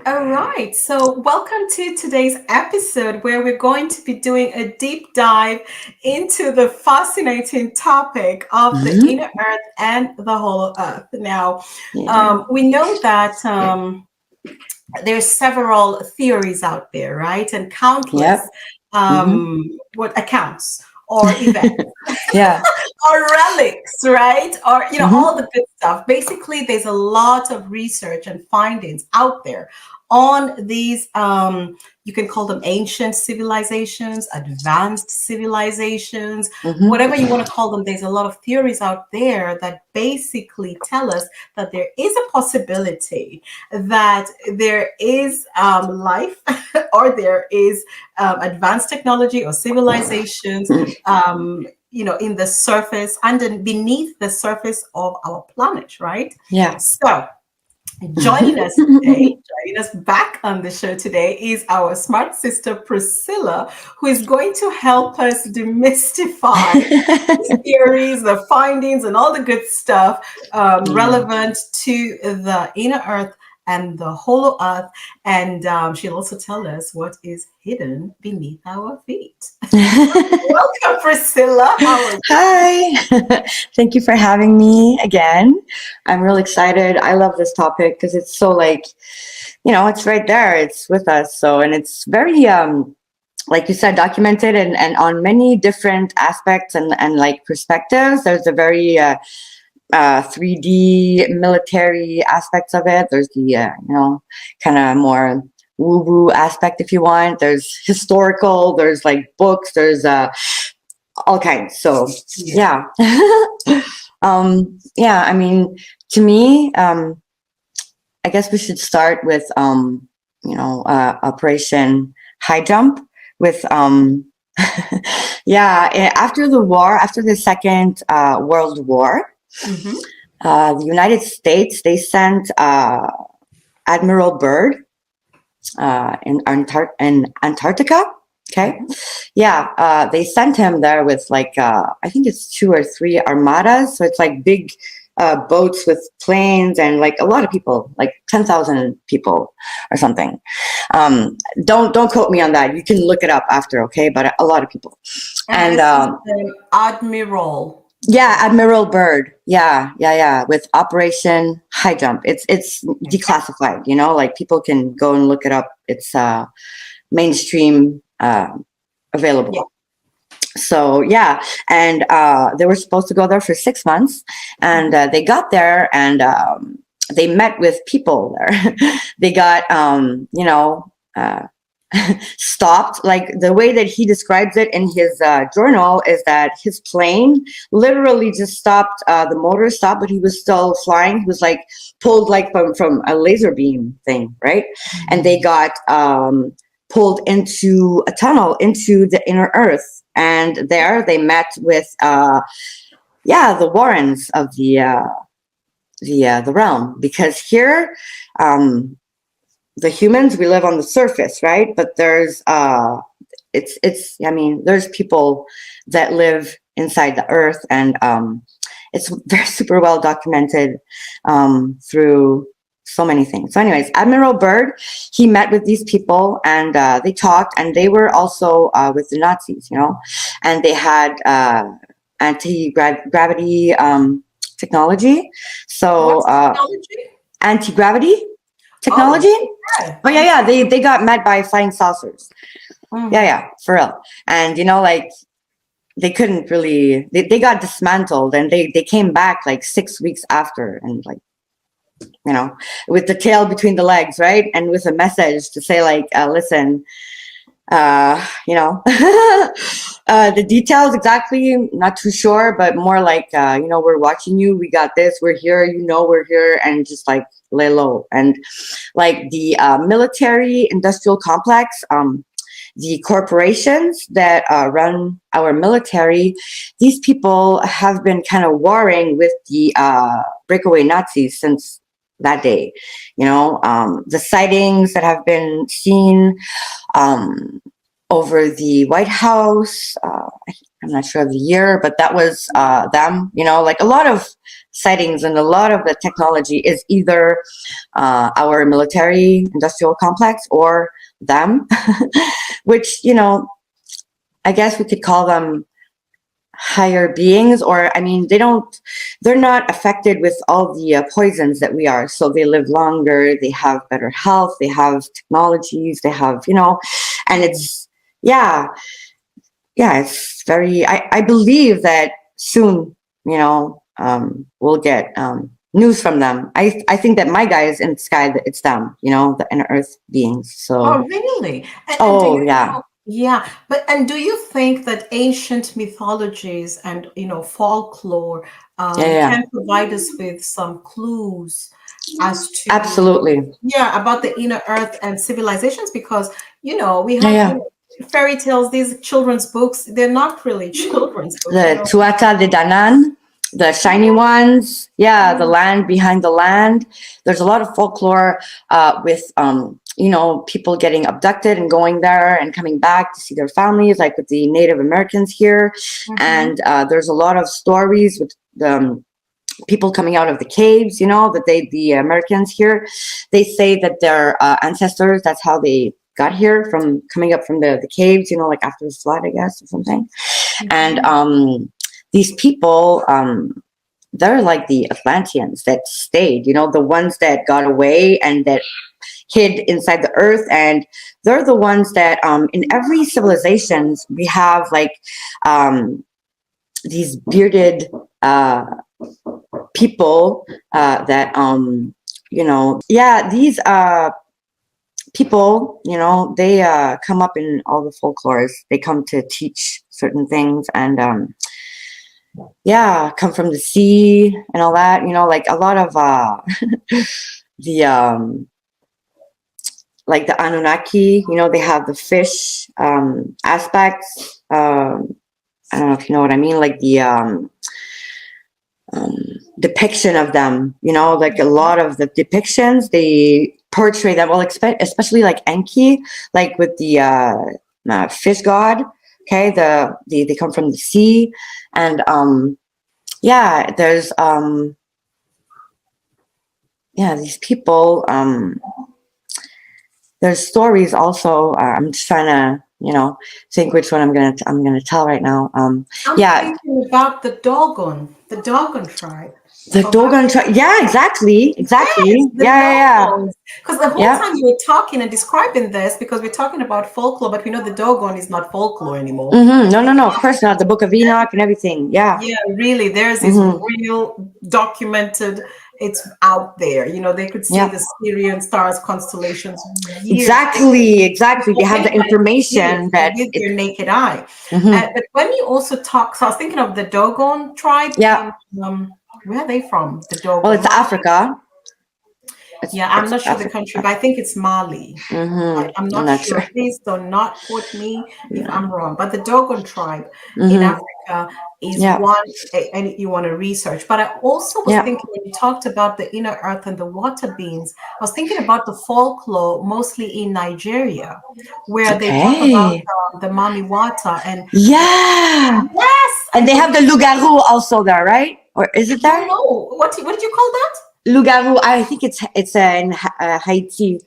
All right, so welcome to today's episode where we're going to be doing a deep dive into the fascinating topic of the Mhm. inner earth and the hollow earth. Now, Yeah. we know that there's several theories out there, right? And countless Yep. Hmm. what accounts or events Yeah. or relics, right? Or, Hmm. all the good stuff. Basically, there's a lot of research and findings out there on these, you can call them ancient civilizations, advanced civilizations, Hmm. whatever you want to call them. There's a lot of theories out there that basically tell us that there is a possibility that there is life or there is advanced technology or civilizations in the surface and then beneath the surface of our planet, right? Yeah. So, joining us today, joining us back on the show today is our smart sister Priscilla, who is going to help us demystify these theories, the findings, and all the good stuff Yeah. relevant to the inner earth and the hollow earth. And she'll also tell us what is hidden beneath our feet. Welcome, Priscilla. How are you? Hi. Thank you for having me again. I'm real excited. I love this topic because it's so it's right there. It's with us. So, and it's very, like you said, documented and on many different aspects and like perspectives. There's a very 3D military aspects of it. There's the kind of more woo woo aspect if you want. There's historical. There's like books. There's all kinds. So Yeah. yeah, yeah. I mean, to me, I guess we should start with Operation High Jump with yeah. After the war, after the Second World War. Mm-hmm. The United States, they sent Admiral Byrd in Antarctica. Okay. Yeah. They sent him there with I think it's 2 or 3 armadas. So it's like big boats with planes and like a lot of people, like 10,000 people or something. Don't quote me on that. You can look it up after. Okay. But a lot of people. And this is the Admiral. Yeah, Admiral Byrd. Yeah. With Operation High Jump. It's declassified, like people can go and look it up. It's mainstream available. Yeah. So yeah, and they were supposed to go there for 6 months, and they got there and they met with people there. They got stopped. Like the way that he describes it in his journal is that his plane literally just stopped, the motor stopped, but he was still flying. He was like pulled like from a laser beam thing, right? And they got pulled into a tunnel into the inner earth, and there they met with the Warrens of the realm, because here the humans, we live on the surface, right? But there's there's people that live inside the earth, and it's very super well documented through so many things. So anyways, Admiral Byrd, he met with these people, and they talked, and they were also with the Nazis, and they had anti-gravity technology. So What's technology? anti-gravity technology. Oh, yeah. Oh yeah, they got met by flying saucers. Mhm. Yeah, for real. And like they couldn't really, they got dismantled, and they came back like 6 weeks after, and like with the tail between the legs, right? And with a message to say like, listen, the details exactly, not too sure, but more like, we're watching you, we got this, we're here, we're here, and just like lay low. And like the military industrial complex, the corporations that run our military, these people have been kind of warring with the breakaway Nazis since that day. The sightings that have been seen over the White House, I'm not sure of the year, but that was them. Like a lot of sightings and a lot of the technology is either our military industrial complex or them, which, I guess we could call them higher beings, or I mean, they're not affected with all the poisons that we are. So they live longer, they have better health, they have technologies, they have, and it's, yeah, it's very, I believe that soon, we'll get news from them. I think that my guy is in the sky, that it's them, the inner earth beings. So, Oh, really? And do oh, you yeah. know, yeah, and do you think that ancient mythologies and, folklore Yeah, yeah, can provide us with some clues as to, absolutely. yeah, about the inner earth and civilizations? Because, we Yeah, have, yeah. fairy tales, these children's books, they're not really children's books, The Tuatha de Danann, the shiny ones. Yeah, the land behind the land. There's a lot of folklore with, people getting abducted and going there and coming back to see their families, like with the Native Americans here. And there's a lot of stories with the people coming out of the caves, that the Americans here, they say that their ancestors, that's how they got here, from coming up from the caves, like after the flood, I guess, or something. And these people, they're like the Atlanteans that stayed, the ones that got away and that hid inside the earth. And they're the ones that, in every civilizations, we have like these bearded people that, yeah, these people, they come up in all the folklores. They come to teach certain things, and yeah, come from the sea and all that. Like a lot of the like the Anunnaki. They have the fish aspects. I don't know if you know what I mean. Like the depiction of them. Like a lot of the depictions, they portray them well, especially like Enki, like with the fish god. Okay, they come from the sea, and yeah, there's yeah, these people. There's stories also. I'm just trying to think which one I'm gonna tell right now. I'm Yeah, thinking about the Dogon tribe. the of Dogon tribe. Yeah, exactly. Yes, the Yeah. Dogons. Because the whole Yeah. time you were talking and describing this, because we're talking about folklore, but we know the Dogon is not folklore anymore. No, of course not. The Book of Enoch and everything. Yeah. Yeah, really, there's this real documented, it's out there. They could see Yeah. the Syrian stars, constellations years Exactly. They before have the anybody could see information it that with their naked eye. Mhm. But when you also talk, so I was thinking of the Dogon tribe Yeah. where are they from? The Well, Dogon. it's Africa. Yeah, I'm It's not sure the country, but I think it's Mali. I'm I'm not not sure. sure. Please do not quote me if I'm wrong. But the Dogon tribe in hmm Africa is Yeah. one, and you want to research. But I also was Yeah. thinking when you talked about the inner earth and the water beings, I was thinking about the folklore mostly in Nigeria, where they talk about Okay. the Mami Wata. And Yeah. yes, And and they when have the Lugaru also there, right? Or is I it don't there? know what did you call that? Lugaru. I think it's in Haiti.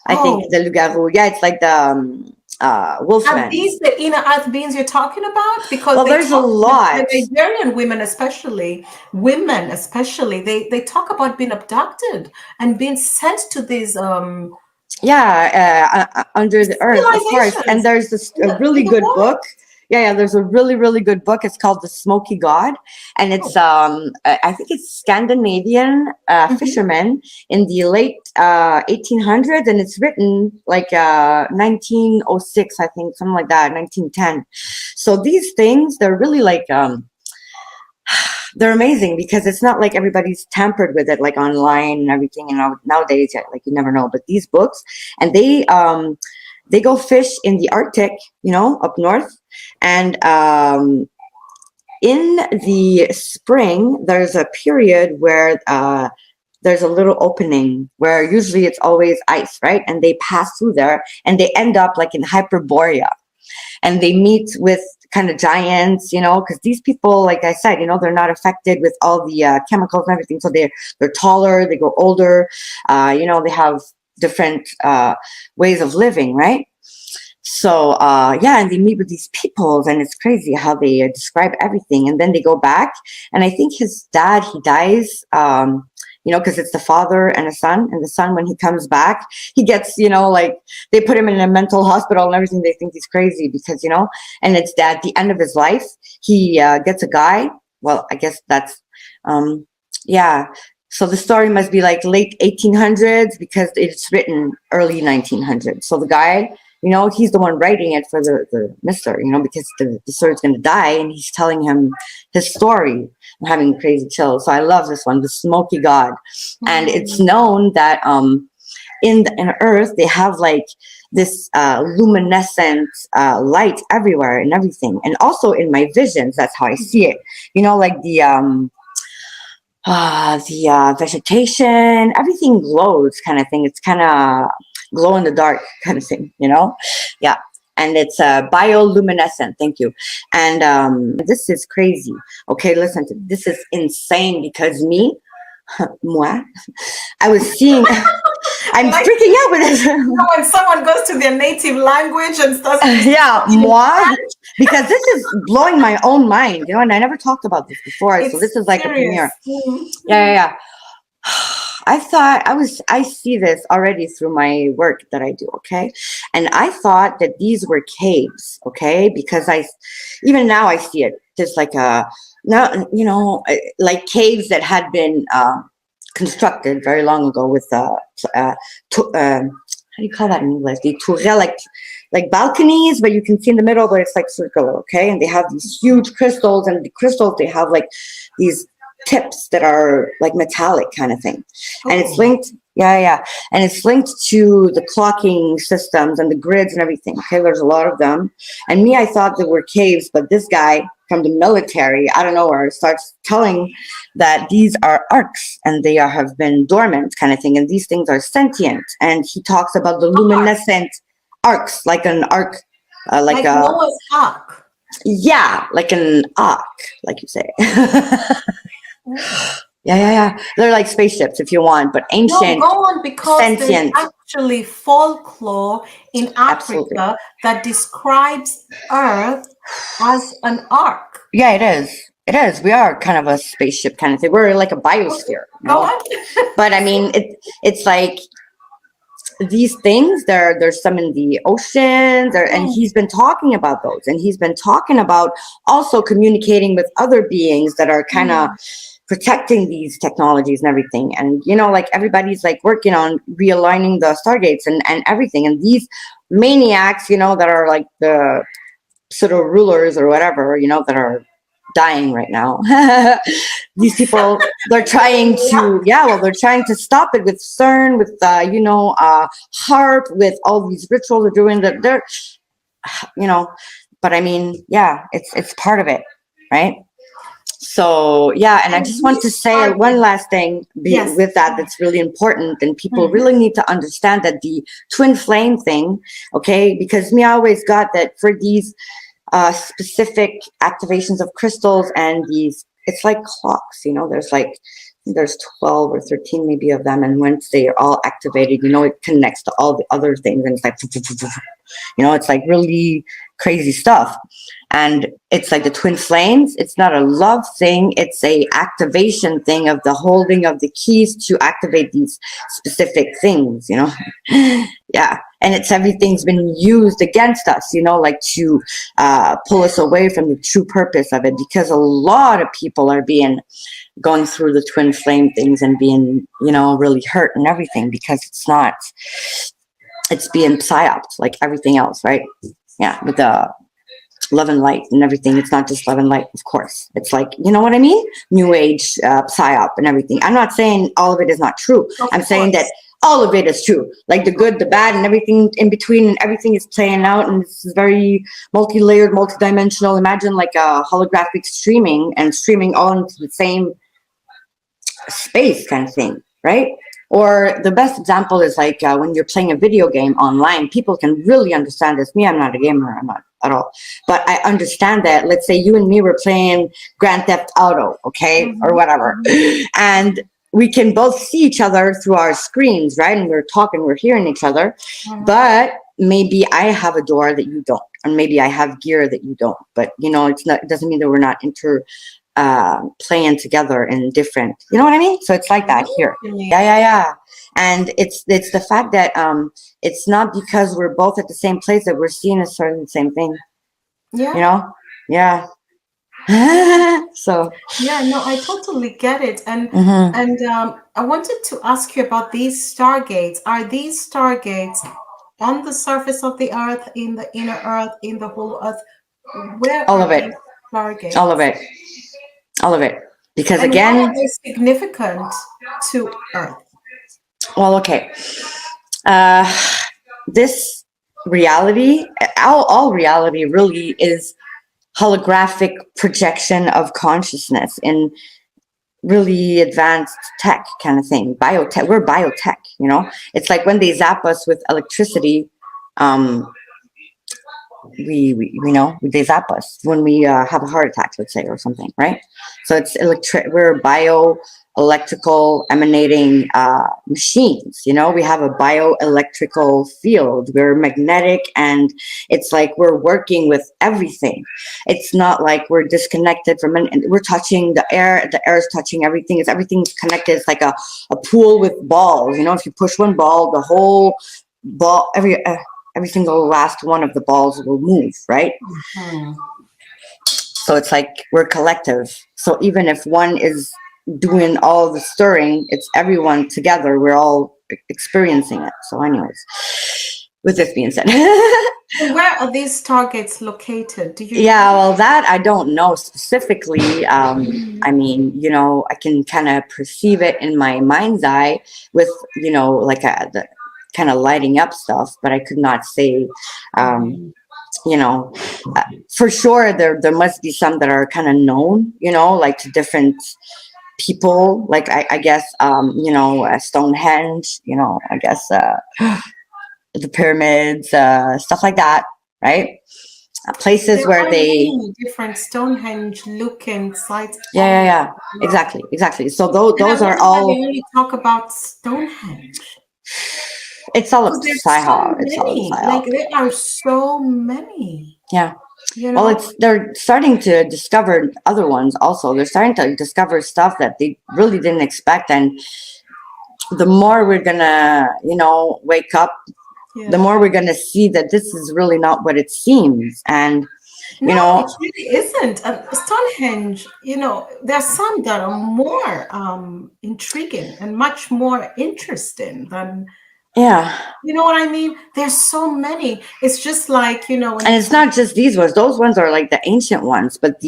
I think Oh, the Lugaru. Yeah, it's like the are wolfman. these the inner earth beings you're talking about? Because Well, they there's a talk, lot. the Nigerian women especially, they talk about being abducted and being sent to these Yeah, under the earth, of course. And civilizations there's this a in really the good water. book. Yeah, there's a really good book. It's called The Smoky God, and it's I think it's Scandinavian Mhm. fishermen in the late 1800s, and it's written like 1906, I think, something like that, 1910. So these things, they're really like they're amazing because it's not like everybody's tampered with it like online and everything. Nowadays, yeah, like you never know. But these books, and they go fish in the Arctic, up north, and in the spring there's a period where there's a little opening where usually it's always ice, right? And they pass through there and they end up like in Hyperborea, and they meet with kind of giants, you know, because these people, like I said, you know, they're not affected with all the chemicals and everything. So they're taller, they grow older, you know, they have different ways of living, right? So yeah, and they meet with these peoples, and it's crazy how they describe everything. And then they go back, and I think his dad, he dies, you know, because it's the father and a son, and the son, when he comes back, he gets, you know, like they put him in a mental hospital and everything. They think he's crazy because, you know, and it's at the end of his life, he gets a guy. Well, I guess that's yeah. So the story must be like late 1800s because it's written early 1900s. So the guy, you know, he's the one writing it for the mister, you know, because the story's going to die, and he's telling him his story. I'm having crazy chills. So I love this one, The Smoky God. And it's known that in Earth, they have like this luminescent light everywhere and everything. And also in my visions, that's how I see it. You know, like the vegetation, everything glows kind of thing. It's kind of glow in the dark kind of thing, you know? Yeah. And it's bioluminescent. Thank you. And this is crazy. Okay, listen to this. Is insane because me, moi, I was seeing. I'm like, freaking out with this. You know, when someone goes to their native language and starts. Yeah, moi, because this is blowing my own mind, you know, and I never talked about this before. So this is like serious. A premiere. Mm-hmm. Yeah. I see this already through my work that I do, okay? And I thought that these were caves, okay? Because even now I see it. There's like now, you know, like caves that had been constructed very long ago with how do you call that in English? The tourelle, like balconies, but you can see in the middle where it's like circular, okay? And they have these huge crystals, and the crystals, they have like these tips that are like metallic kind of thing. And it's linked, and it's linked to the clocking systems and the grids and everything. Okay, there's a lot of them. And me, I thought they were caves, but this guy from the military, I don't know where, starts telling that these are arcs and they have been dormant kind of thing. And these things are sentient. And he talks about the luminescent arcs, like an arc, like a Noah's Ark. Yeah, like an arc, like you say. Yeah. They're like spaceships if you want, but ancient. No, go on, because sentient. There's actually folklore in Africa Absolutely. that describes Earth as an arc. Yeah, it is. It is. We are kind of a spaceship kind of thing. We're like a biosphere. Go on. But I mean, it's like these things. There's some in the oceans, and he's been talking about those, and he's been talking about also communicating with other beings that are kind of protecting these technologies and everything. And you know, like everybody's like working on realigning the stargates and everything, and these maniacs, you know, that are like the pseudo rulers or whatever, you know, that are dying right now. These people, they're trying to they're trying to stop it with CERN, with HARP, with all these rituals they're doing, that they're, you know, but I mean, it's part of it, right? So and I just want to say one last thing with that's really important, and people really need to understand that the twin flame thing, okay, because me, I always got that for these specific activations of crystals and these, it's like clocks, you know, there's 12 or 13 maybe of them, and once they are all activated, you know, it connects to all the other things, and it's like, you know, it's like really crazy stuff. And it's like the twin flames, it's not a love thing, it's a activation thing of the holding of the keys to activate these specific things, you know. And it's everything's been used against us, you know, like to pull us away from the true purpose of it, because a lot of people are going through the twin flame things and being, you know, really hurt and everything, because it's being psyoped like everything else, right? With the love and light and everything. It's not just love and light, of course. It's like, you know what I mean? New age psyop and everything. I'm not saying all of it is not true. I'm saying that all of it is true, like the good, the bad, and everything in between, and everything is playing out, and this is very multi-layered, multi-dimensional. Imagine like a holographic streaming all into the same space kind of thing, right? Or the best example is like when you're playing a video game online, people can really understand this. Me, I'm not a gamer. at all. But I understand that. Let's say you and me were playing Grand Theft Auto, okay, or whatever, and we can both see each other through our screens, right? And we're talking, we're hearing each other, but maybe I have a door that you don't, and maybe I have gear that you don't. But you know, it's not. It doesn't mean that we're not playing together in different. You know what I mean? So it's like that here. Yeah. And it's the fact that it's not because we're both at the same place that we're seeing a certain same thing. Yeah. You know? Yeah. So Yeah, no, I totally get it. And I wanted to ask you about these stargates. Are these stargates on the surface of the earth, in the inner earth, in the whole earth? Where all are of it. these stargates? All of it. All of it. Because And again, why are they significant to Earth? well, okay. This reality, all reality really is holographic projection of consciousness in really advanced tech kind of thing. Biotech. We're biotech, you know? It's like when they zap us with electricity, we know they zap us when we have a heart attack, let's say, or something, right? So it's we're bioelectrical emanating machines. You know, we have a bioelectrical field. We're magnetic, and it's like we're working with everything. It's not like we're disconnected from it. And we're touching the air. The air is touching everything. Everything's connected. It's like a pool with balls. You know, if you push one ball, the whole ball, every single last one of the balls will move, right? So it's like we're collective. So even if one is doing all the stirring, it's everyone together. We're all experiencing it. So anyways, with this being said. Where are these targets located? Do you Yeah, well, that I don't know specifically. I mean, you know, I can kind of perceive it in my mind's eye with, you know, like the kind of lighting up stuff, but I could not say, you know, for sure there must be some that are kind of known, you know, like to different people, like I guess, you know, Stonehenge, you know, I guess the pyramids, stuff like that, right? Places there where are they many different Stonehenge looking sites. yeah, exactly. So those And I are wonder why they all. only talk about Stonehenge. It's all Because a there's so psyop. It's all a many. psyop. Like there are so many. Yeah. You Well, know? they're starting to discover other ones also. They're starting to discover stuff that they really didn't expect, and the more we're gonna, you know, wake up, the more we're gonna see that this is really not what it seems. And you No, know, it really isn't. Stonehenge, you know, there's some that are more intriguing and much more interesting than, yeah. you know what I mean? There's so many. It's just like, you know, when And it's not just these ones; those ones are like the ancient ones. But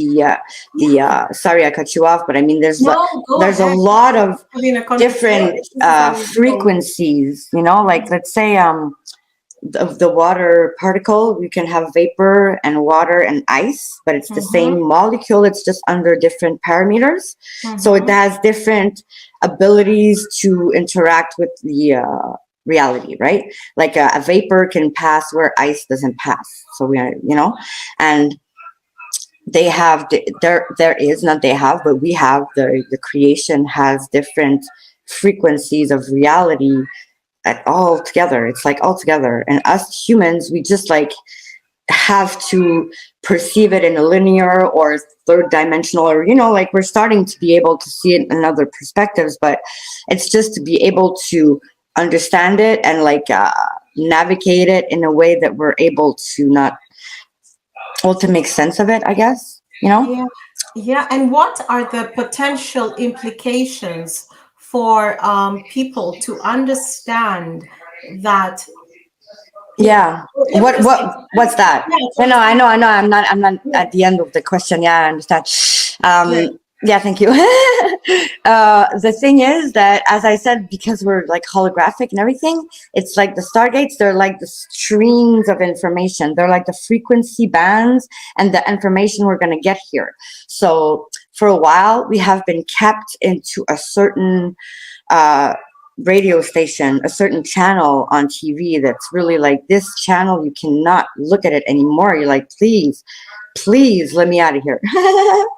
sorry, I cut you off, but I mean, there's go a ahead. lot of Having a different conversation. This is how you go. frequencies. You know, like let's say the water particle, you can have vapor and water and ice, but it's the same molecule. It's just under different parameters. So it has different abilities to interact with the reality, right? Like a vapor can pass where ice doesn't pass. So we are, you know, and they have there is not they have, but we have the creation has different frequencies of reality all together. It's like all together, and us humans, we just like have to perceive it in a linear or third dimensional, or you know, like we're starting to be able to see it in other perspectives, but it's just to be able to understand it and like navigate it in a way that we're able to not, well, to make sense of it, I guess, you know. Yeah. And what are the potential implications for people to understand that? Yeah. What's that? No, I know. I'm not at the end of the question. Yeah, I understand. Yeah, thank you. The thing is that, as I said, because we're like holographic and everything, it's like the stargates, they're like the streams of information. They're like the frequency bands and the information we're going to get here. So for a while, we have been kept into a certain radio station, a certain channel on TV that's really like, this channel, you cannot look at it anymore. You're like, please let me out of here.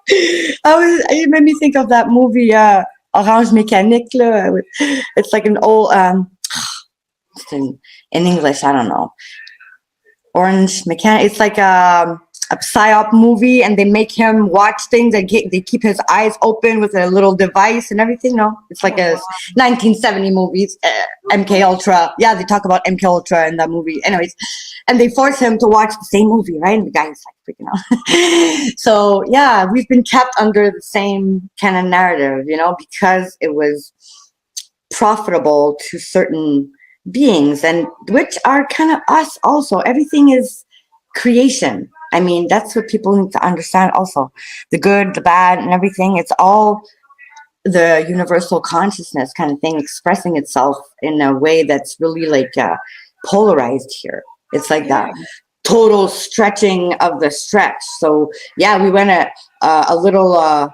It made me think of that movie, Orange Mécanique. It's like an old, in English, I don't know. Orange Mechanic. It's like a psyop movie, and they make him watch things. They keep his eyes open with a little device and everything. No, it's like a 1970 movies. MK Ultra. Yeah, they talk about MK Ultra in that movie. Anyways, and they force him to watch the same movie, right? And the guy's like freaking out. So yeah, we've been kept under the same kind of narrative, because it was profitable to certain beings, and which are kind of us also. Everything is creation. I mean, that's what people need to understand also. The good, the bad, and everything. It's all the universal consciousness kind of thing expressing itself in a way that's really like polarized here. It's like that total stretching of the stretch. So yeah, we went a little,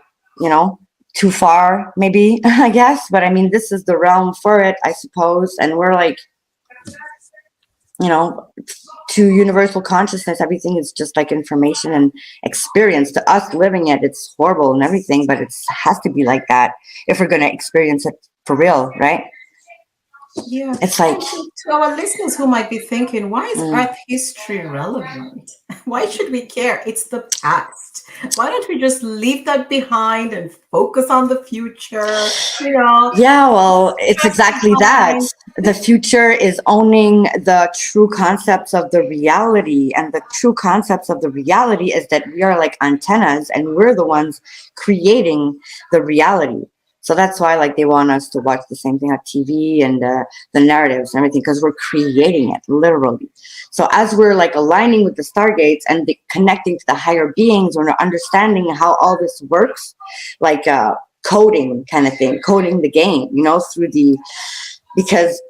too far, maybe, I guess. But I mean, this is the realm for it, I suppose. And we're like, to universal consciousness, everything is just like information and experience. To us living it, it's horrible and everything, but it has to be like that if we're going to experience it for real, right? Yeah. It's like, to our listeners who might be thinking, why is Earth history relevant? Why should we care? It's the past. Why don't we just leave that behind and focus on the future? Yeah, well, it's exactly that. The future is owning the true concepts of the reality, and the true concepts of the reality is that we are like antennas, and we're the ones creating the reality. So that's why, like, they want us to watch the same thing on TV and the narratives and everything, because we're creating it, literally. So as we're, like, aligning with the stargates and connecting to the higher beings, we're understanding how all this works, like coding kind of thing, coding the game, through because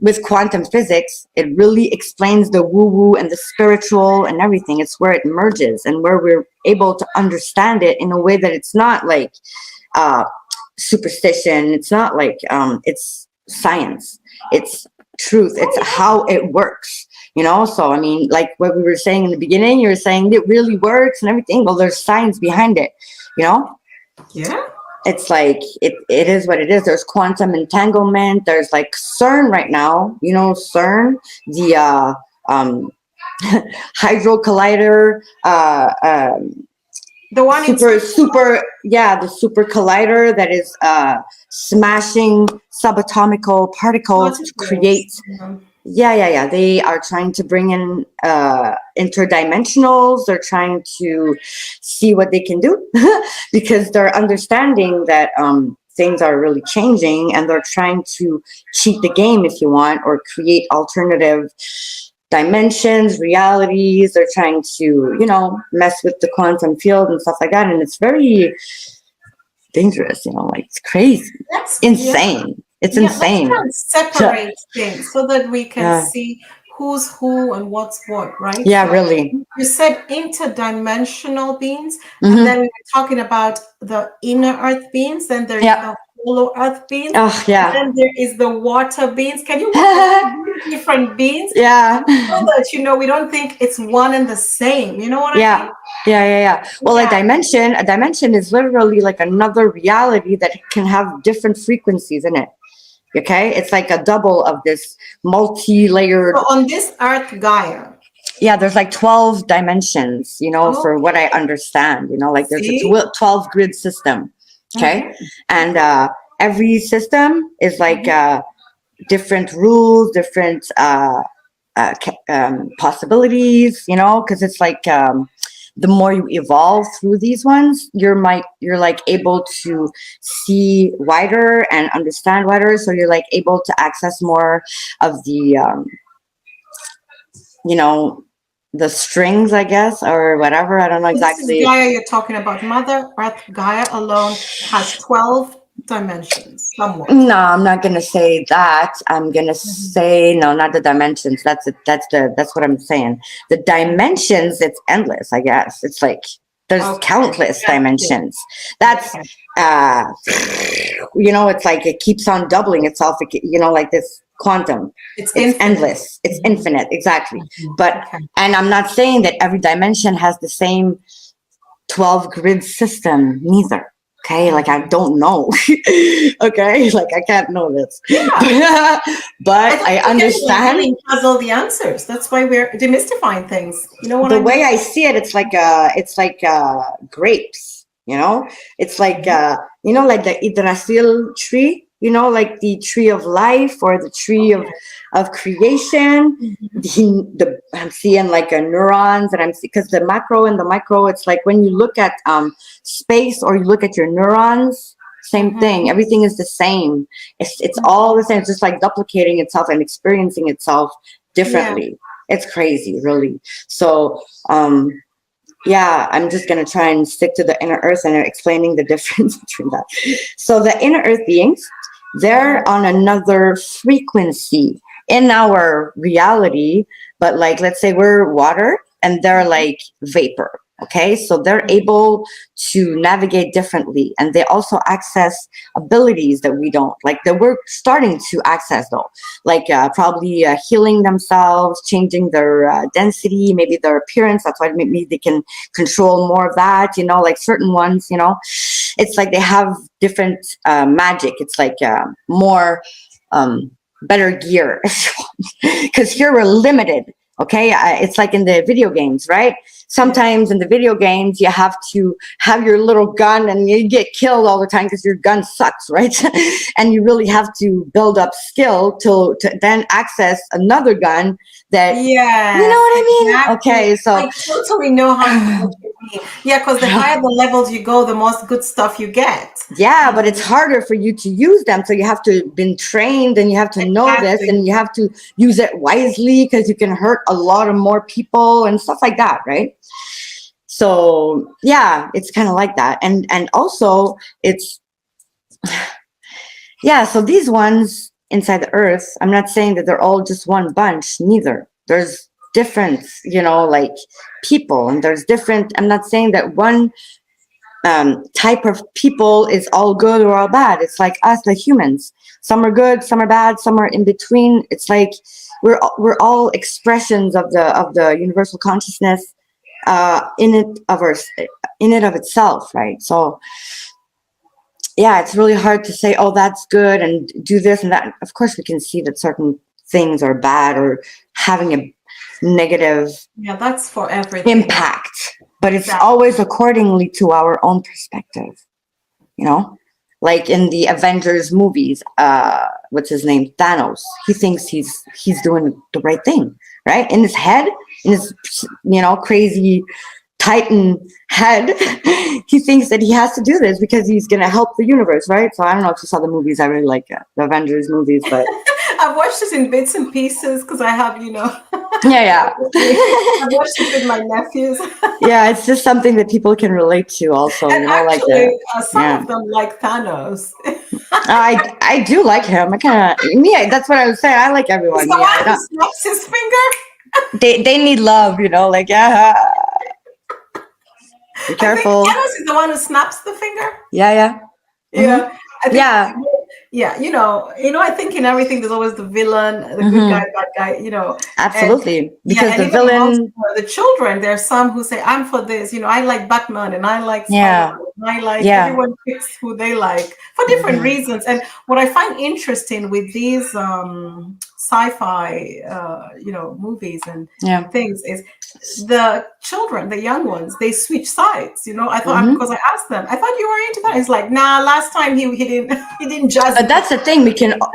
with quantum physics, it really explains the woo-woo and the spiritual and everything. It's where it merges and where we're able to understand it in a way that it's not like superstition. It's not like it's science, it's truth, it's how it works, so I mean, like what we were saying in the beginning, you were saying it really works and everything. Well, there's science behind it. It's like it is what it is. There's quantum entanglement. There's like CERN right now, CERN, the hydro collider, the one the super collider that is smashing subatomical particles to create. Yeah. They are trying to bring in interdimensionals. They're trying to see what they can do because they're understanding that things are really changing, and they're trying to cheat the game, if you want, or create alternative dimensions, realities. They're trying to, mess with the quantum field and stuff like that. And it's very dangerous, like it's crazy. That's insane. It's insane. Let's separate things so that we can see who's who and what's what, right? Yeah, so really. You said interdimensional beings, and then we were talking about the inner earth beings, then there's the hollow earth beings. Oh, yeah. And then there is the water beings. Can you walk different beings? Yeah. So that, we don't think it's one and the same. You know what I mean? Yeah. Well, a dimension is literally like another reality that can have different frequencies in it. Okay, it's like a double of this multi-layered. So on this Earth Gaia. Yeah, there's like 12 dimensions, for what I understand, like there's a 12 grid system. Okay. And every system is like different rules, different possibilities, because it's like the more you evolve through these ones, you're like able to see wider and understand wider. So you're like able to access more of the, the strings, I guess, or whatever. I don't know exactly. This is Gaia you're talking about. Mother Earth Gaia alone has 12 dimensions. Somewhat. No, I'm not gonna say that. I'm gonna say no, not the dimensions. That's what I'm saying. The dimensions, it's endless, I guess. It's like There's Okay. countless Got you. dimensions. That's, Okay. uh, it's like it keeps on doubling itself, like this quantum. It's It's infinite. endless. It's Mhm. infinite. Exactly. Mhm. But, Okay. and I'm not saying that every dimension has the same 12 grid system, neither. Okay, like I don't know. Okay, like I can't know this. Yeah. I But don't I think anyone understand. really has all the answers. That's why we're demystifying things. You know what The I way mean? I see it, it's like grapes. It's like Mhm. like the Yggdrasil tree. Like the tree of life or the tree of Okay. creation. Mhm. I'm seeing like a neurons, and I'm because the macro and the micro. It's like when you look at space or you look at your neurons. Same thing. Mhm. Everything is the same. It's all Mhm. the same. It's just like duplicating itself and experiencing itself Yeah. differently. It's crazy, really. So, yeah, I'm just going to try and stick to the inner earth and explaining the difference between that. So, the inner earth beings, Mhm. they're on another frequency in our reality. But, like, let's say we're water and they're Mhm. like vapor. Okay, so they're Mhm. able to navigate differently, and they also access abilities that we don't like, that we're starting to access though, like probably healing themselves, changing their density, maybe their appearance. That's why maybe they can control more of that, like certain ones, it's like they have different magic. It's like more better gear, because here we're limited. Okay, it's like in the video games, right? Yeah. Sometimes in the video games you have to have your little gun and you get killed all the time because your gun sucks, right? And you really have to build up skill to then access another gun that, you know Yes, what I mean? exactly. Okay, so I totally know what you mean. Yeah, because the higher the levels you go, the more good stuff you get. yeah, You but it's know? harder for you to use them. So you have to been trained, and you have to know this, Exactly. and you have to use it wisely because you can hurt a lot of more people and stuff like that, right? So yeah, it's kind of like that. And also it's, yeah, so these ones inside the earth, I'm not saying that they're all just one bunch, neither. There's different, like people, and there's different. I'm not saying that one type of people is all good or all bad. It's like us, the humans. Some are good, some are bad, some are in between. It's like we're all expressions of the universal consciousness in it of itself, right? So yeah, it's really hard to say, oh, that's good and do this and that. Of course, we can see that certain things are bad or having a negative Yeah, that's for everything. impact, but it's Exactly. always accordingly to our own perspective, you know? Like in the Avengers movies, what's his name? Thanos. He thinks he's doing the right thing, right? In his head, in his crazy Titan head, he thinks that he has to do this because he's gonna help the universe, right? So I don't know if you saw the movies. I really like the Avengers movies, but I've watched it in bits and pieces because I have, yeah, I've watched it with my nephews. yeah, it's just something that people can relate to, also. And Like actually, the some yeah. of them like Thanos. I do like him. I kind of me. That's what I was saying. I like He's everyone. the Yeah, one who snaps his finger. they need love. Like, yeah. Be I think careful. Thanos is the one who snaps the finger. Yeah, yeah. Yeah, I think. Yeah, Yeah, I think in everything there's always the villain, the good guy, hmm, bad guy. And absolutely. yeah, Because and the even amongst villain. the children, there's some who say, "I'm for this." I like Batman and I like Yeah, Spider-Man. And I like yeah. everyone picks who they like for different Hmm. reasons. And what I find interesting with these sci-fi, movies and Yeah. things is the children, the young ones, they switch sides. I thought Hmm. because I asked them, I thought you were into that. It's like, nah, last time he didn't he didn't jazz But it up. that's the thing.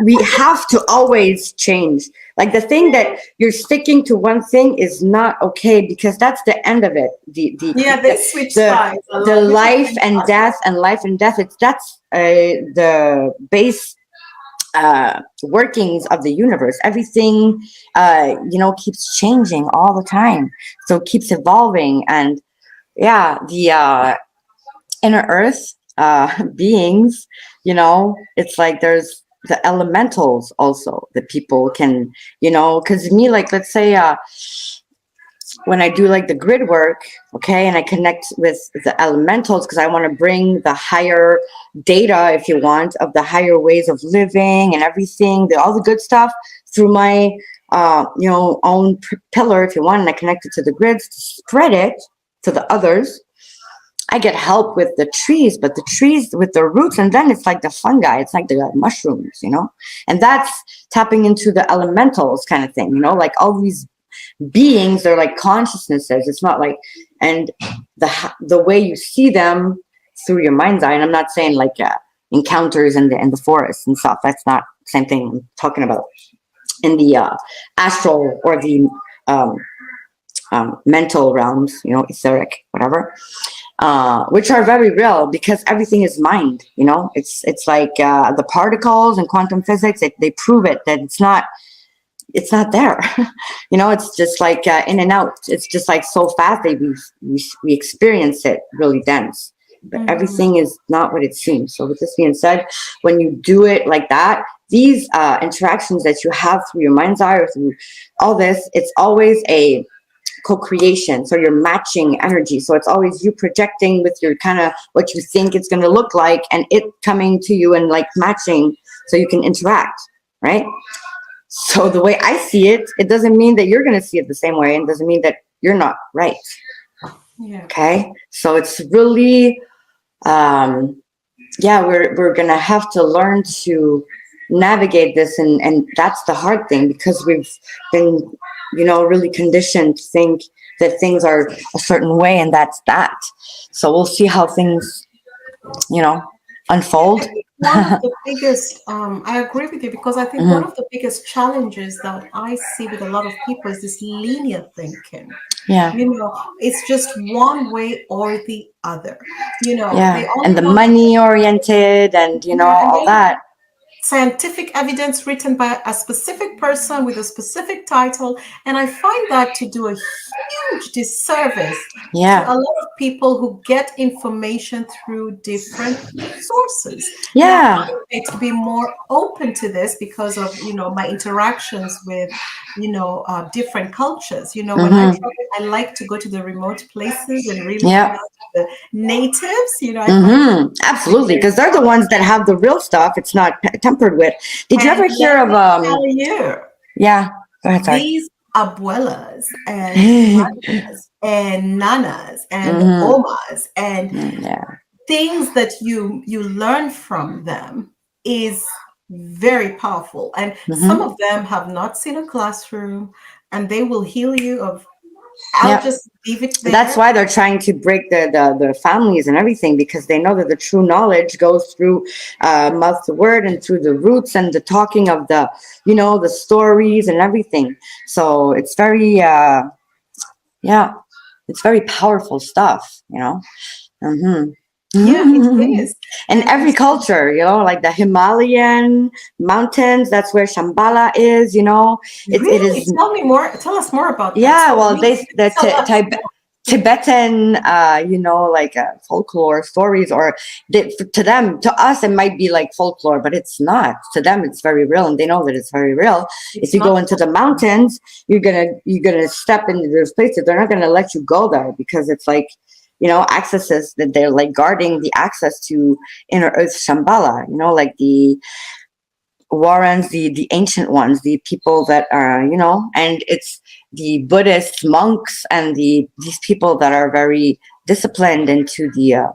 We have to always change. Like the thing that you're sticking to one thing is not okay, because that's the end of it. Yeah, they switch The sides a the lot, which I life find and funny. death and life and death. That's the base workings of the universe. Everything keeps changing all the time, so it keeps evolving. And yeah, the inner earth beings, it's like there's the elementals also that people can, because me, like, let's say when I do like the grid work, okay, and I connect with the elementals because I want to bring the higher data, if you want, of the higher ways of living and everything, all the good stuff through my, own pillar, if you want, and I connect it to the grids to spread it to the others. I get help with the trees, but the trees with their roots, and then it's like the fungi, it's like the mushrooms, and that's tapping into the elementals kind of thing, like all these beings, they're like consciousnesses. It's not like, and the way you see them through your mind's eye, and I'm not saying like encounters in the forest and stuff. That's not the same thing I'm talking about in the astral or the mental realms, etheric, whatever. Which are very real because everything is mind. It's like the particles and quantum physics. They prove it that it's not there. It's just like in and out. It's just like so fast that we experience it really dense. But everything is not what it seems. So with this being said, when you do it like that, these interactions that you have through your mind's eye or through all this, it's always a co-creation. So you're matching energy. So it's always you projecting with your kind of what you think it's going to look like and it coming to you and like matching so you can interact, right? So the way I see it, it doesn't mean that you're going to see it the same way, and doesn't mean that you're not right. Yeah. Okay. So it's really, we're going to have to learn to navigate this. And that's the hard thing because we've been, really conditioned to think that things are a certain way and that's that. So we'll see how things, unfold. One of the biggest, I agree with you because I think one of the biggest challenges that I see with a lot of people is this linear thinking. Yeah. It's just one way or the other. Yeah. And the money oriented and, all that. Scientific evidence written by a specific person with a specific title. And I find that to do a huge disservice to a lot of people who get information through different sources. Yeah. Now, I need to be more open to this because of, my interactions with, different cultures. When I travel, I like to go to the remote places and really connect with the natives, absolutely, because they're the ones that have the real stuff. It's not tempered with. Did you ever hear of yeah, go ahead, sorry. These abuelas and and nanas and omas and things that you learn from them is very powerful, and some of them have not seen a classroom and they will heal you of I'll just leave it there. That's why they're trying to break the families and everything, because they know that the true knowledge goes through mouth to word and through the roots and the talking of the, the stories and everything. So it's very, it's very powerful stuff, Yeah, it is. And every culture, like the Himalayan mountains, that's where Shambhala is, it is. Tell us more about that. Yeah, well, Tibetan, folklore stories, or to us, it might be like folklore, but it's not. To them, it's very real, and they know that it's very real. If you go into the mountains, you're gonna step into those places. They're not gonna let you go there because it's like, accesses that they're like guarding the access to inner earth Shambhala, like the Warrens, the ancient ones, the people that are, and it's the Buddhist monks and these people that are very disciplined into the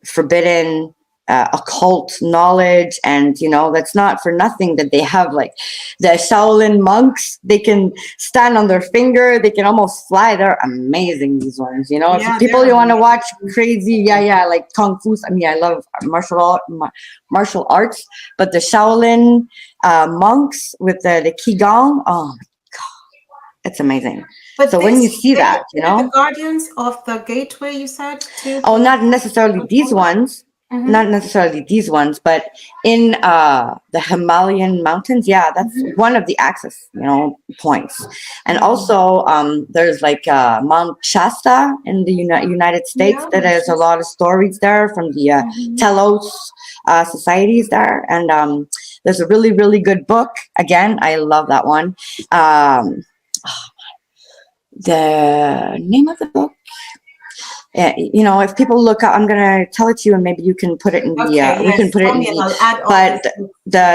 forbidden occult knowledge. And that's not for nothing that they have like the Shaolin monks. They can stand on their finger, they can almost fly. They're amazing, these ones. If people you want to watch crazy, like kung fu. I mean, I love martial arts, but the Shaolin monks with the qigong, oh my god, it's amazing. But so when you see that, the guardians of the gateway, you said too. Oh, not necessarily these ones. Not necessarily these ones, but in the Himalayan mountains, that's one of the access, points. And also, there's like Mount Shasta in the United States. That there's a lot of stories there from the Telos societies there. And there's a really, really good book. Again, I love that one. the name of the book. You know, if people look up, I'm gonna tell it to you, and maybe you can put it in the. Okay, We can yes, put it tell in me and the. I'll add all But this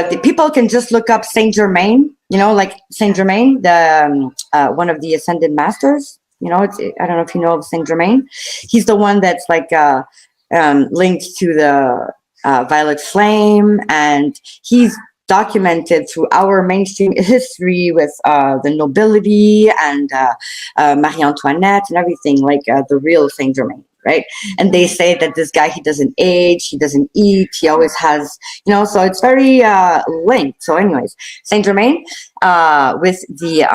to the people can just look up Saint Germain. You know, like Saint Germain, the one of the ascended masters. You know, I don't know if you know of Saint Germain. He's the one that's like linked to the violet flame, and he's documented through our mainstream history with the nobility and Marie Antoinette and everything, like the real Saint Germain, right? And they say that this guy, he doesn't age, he doesn't eat, he always has, you know, so it's very linked. So, anyways, Saint Germain with the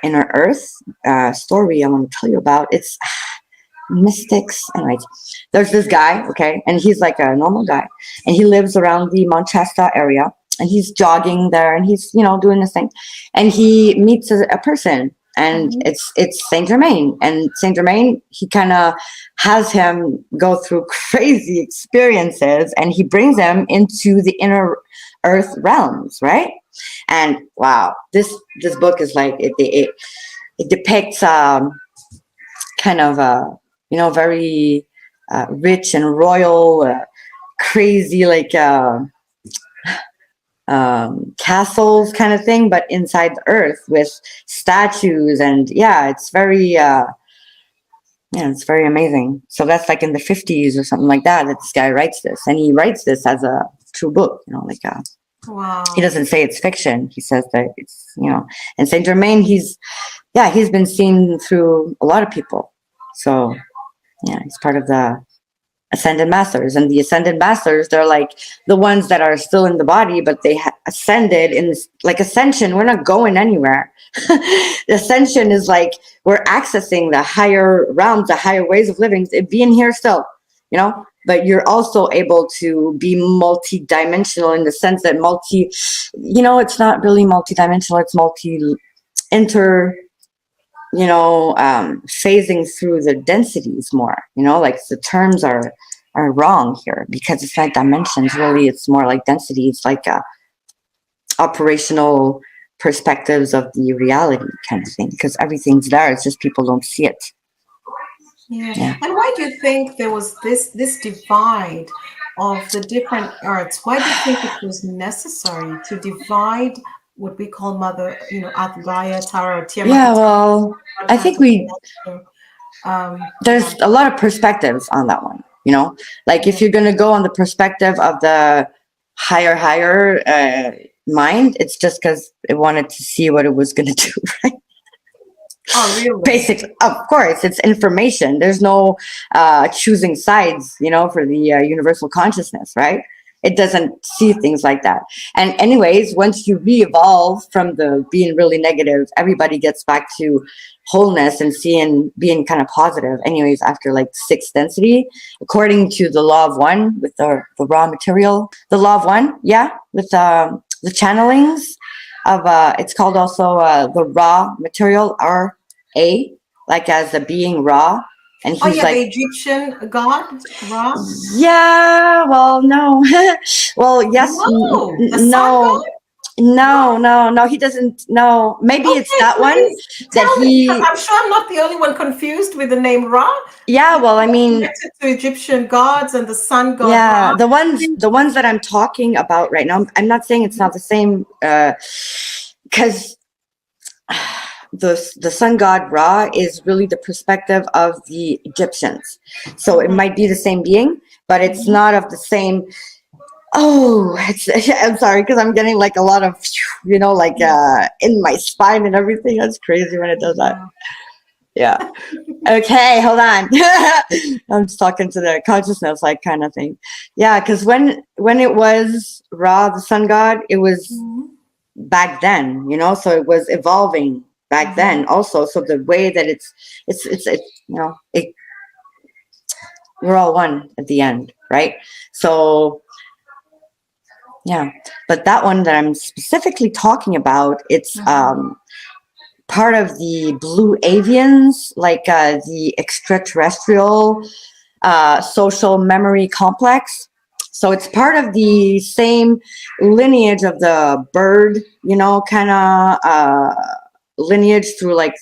Inner Earth story I want to tell you about. It's mystics. Anyways, there's this guy, okay, and he's like a normal guy, and he lives around the Manchester area, and he's jogging there, and he's, you know, doing this thing, and he meets a person, and it's Saint Germain, and Saint Germain, he kind of has him go through crazy experiences, and he brings him into the inner earth realms, right? And wow, this book is like it depicts kind of you know, very rich and royal, crazy, like castles kind of thing, but inside the earth with statues. And yeah, it's very, yeah, it's very amazing. So that's like in the 50s or something like that, that this guy writes this. And he writes this as a true book, you know, like wow. He doesn't say it's fiction. He says that it's, you know, and Saint Germain, he's been seen through a lot of people. So yeah, he's part of the ascended masters, and the ascended masters, they're like the ones that are still in the body, but they ascended in this, like ascension. We're not going anywhere. Ascension is like we're accessing the higher realms, the higher ways of living, being here still, you know. But you're also able to be multi-dimensional in the sense that you know, it's not really multi-dimensional. It's inter, you know, phasing through the densities more, you know, like the terms are wrong here, because it's not dimensions, really. It's more like density. It's like operational perspectives of the reality kind of thing, because everything's there. It's just people don't see it. Yeah. And why do you think there was this divide of the different arts? Why do you think it was necessary to divide what we call Mother, you know, Gaia, Tara, or Tiamat? Yeah, well, I think there's a lot of perspectives on that one, you know, like if you're going to go on the perspective of the higher mind, it's just because it wanted to see what it was going to do, right? Oh, really? Basically, of course, it's information. There's no choosing sides, you know, for the universal consciousness, right? It doesn't see things like that. And anyways, once you re-evolve from the being really negative, everybody gets back to wholeness and being kind of positive. Anyways, after like sixth density, according to the law of one with the raw material, the law of one, yeah, with the channelings of it's called also the raw material, R-A, like as the being raw. And he's like the Egyptian god Ra. Yeah, well, no, well, yes, No, the sun no, god? no, he doesn't. No, maybe it's that one Tell me, because I'm sure I'm not the only one confused with the name Ra. Yeah, well, I mean, connected to Egyptian gods and the sun god. yeah, Ra. the ones that I'm talking about right now. I'm not saying it's not the same, because the sun god Ra is really the perspective of the Egyptians. So it might be the same being, but it's not of the same. Oh, I'm sorry, because I'm getting like a lot of, you know, like in my spine and everything. That's crazy when it does that. Yeah. Okay, hold on. I'm just talking to the consciousness, like kind of thing. Yeah, because when it was Ra, the sun god, it was back then, you know, so it was evolving back then also. So the way that it's you know, we're all one at the end, right? So yeah, but that one that I'm specifically talking about, it's part of the blue avians, like the extraterrestrial social memory complex. So it's part of the same lineage of the bird, you know, kind of lineage through like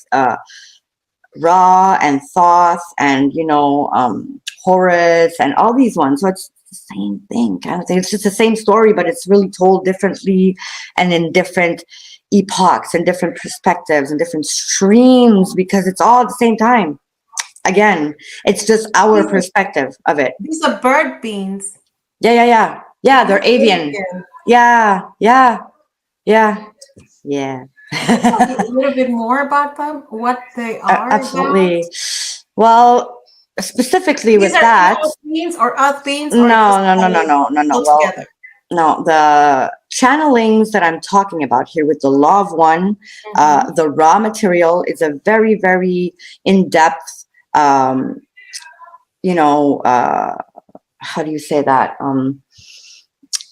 Ra and Thoth and Horus and all these ones. So it's the same thing kind of thing. It's just the same story, but it's really told differently and in different epochs and different perspectives and different streams because it's all at the same time. Again, it's just our perspective of it. These are bird beans. Yeah, they're avian. Yeah. Tell me a little bit more about them, what they are. Absolutely. Well, specifically These with that. Beans or earth beans? No. Well, no, the channelings that I'm talking about here with the law of one, the raw material is a very, very in-depth, how do you say that?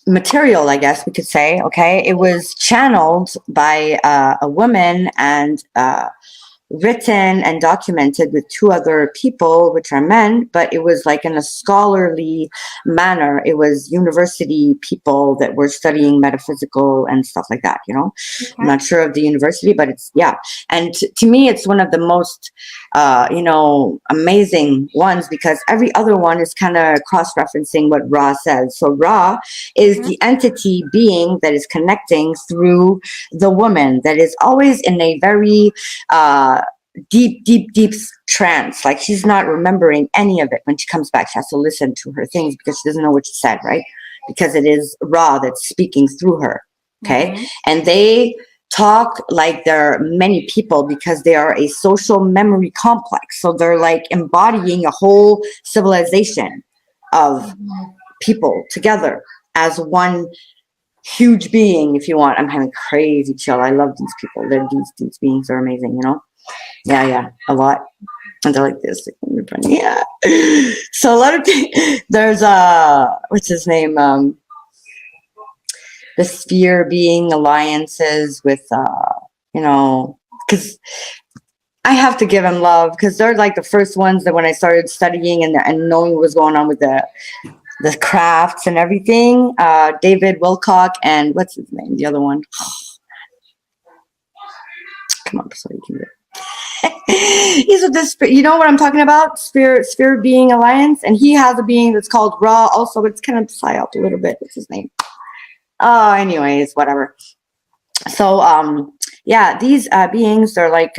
Material, I guess we could say. Okay, it was channeled by a woman and written and documented with two other people, which are men, but it was like in a scholarly manner. It was university people that were studying metaphysical and stuff like that, Okay. I'm not sure of the university, but it's, and to me, it's one of the most, amazing ones because every other one is kind of cross-referencing what Ra says. So Ra is the entity being that is connecting through the woman that is always in a very, deep trance. Like she's not remembering any of it when she comes back. She has to listen to her things because she doesn't know what she said, right? Because it is Ra that's speaking through her. Okay. And they talk like they're many people because they are a social memory complex. So they're like embodying a whole civilization of people together as one huge being, if you want. I'm having crazy chill. I love these people. These beings are amazing, Yeah, a lot. And they're like this. Yeah. So a lot of people, there's what's his name? The sphere being alliances with because I have to give him love because they're like the first ones that when I started studying and knowing what was going on with the crafts and everything, David Wilcock and what's his name? The other one. Come on, so you can do it. He's with this, you know what I'm talking about? Sphere being alliance, and he has a being that's called Ra. Also, it's kind of psyop a little bit. What's his name? Anyways, whatever. So, these beings are like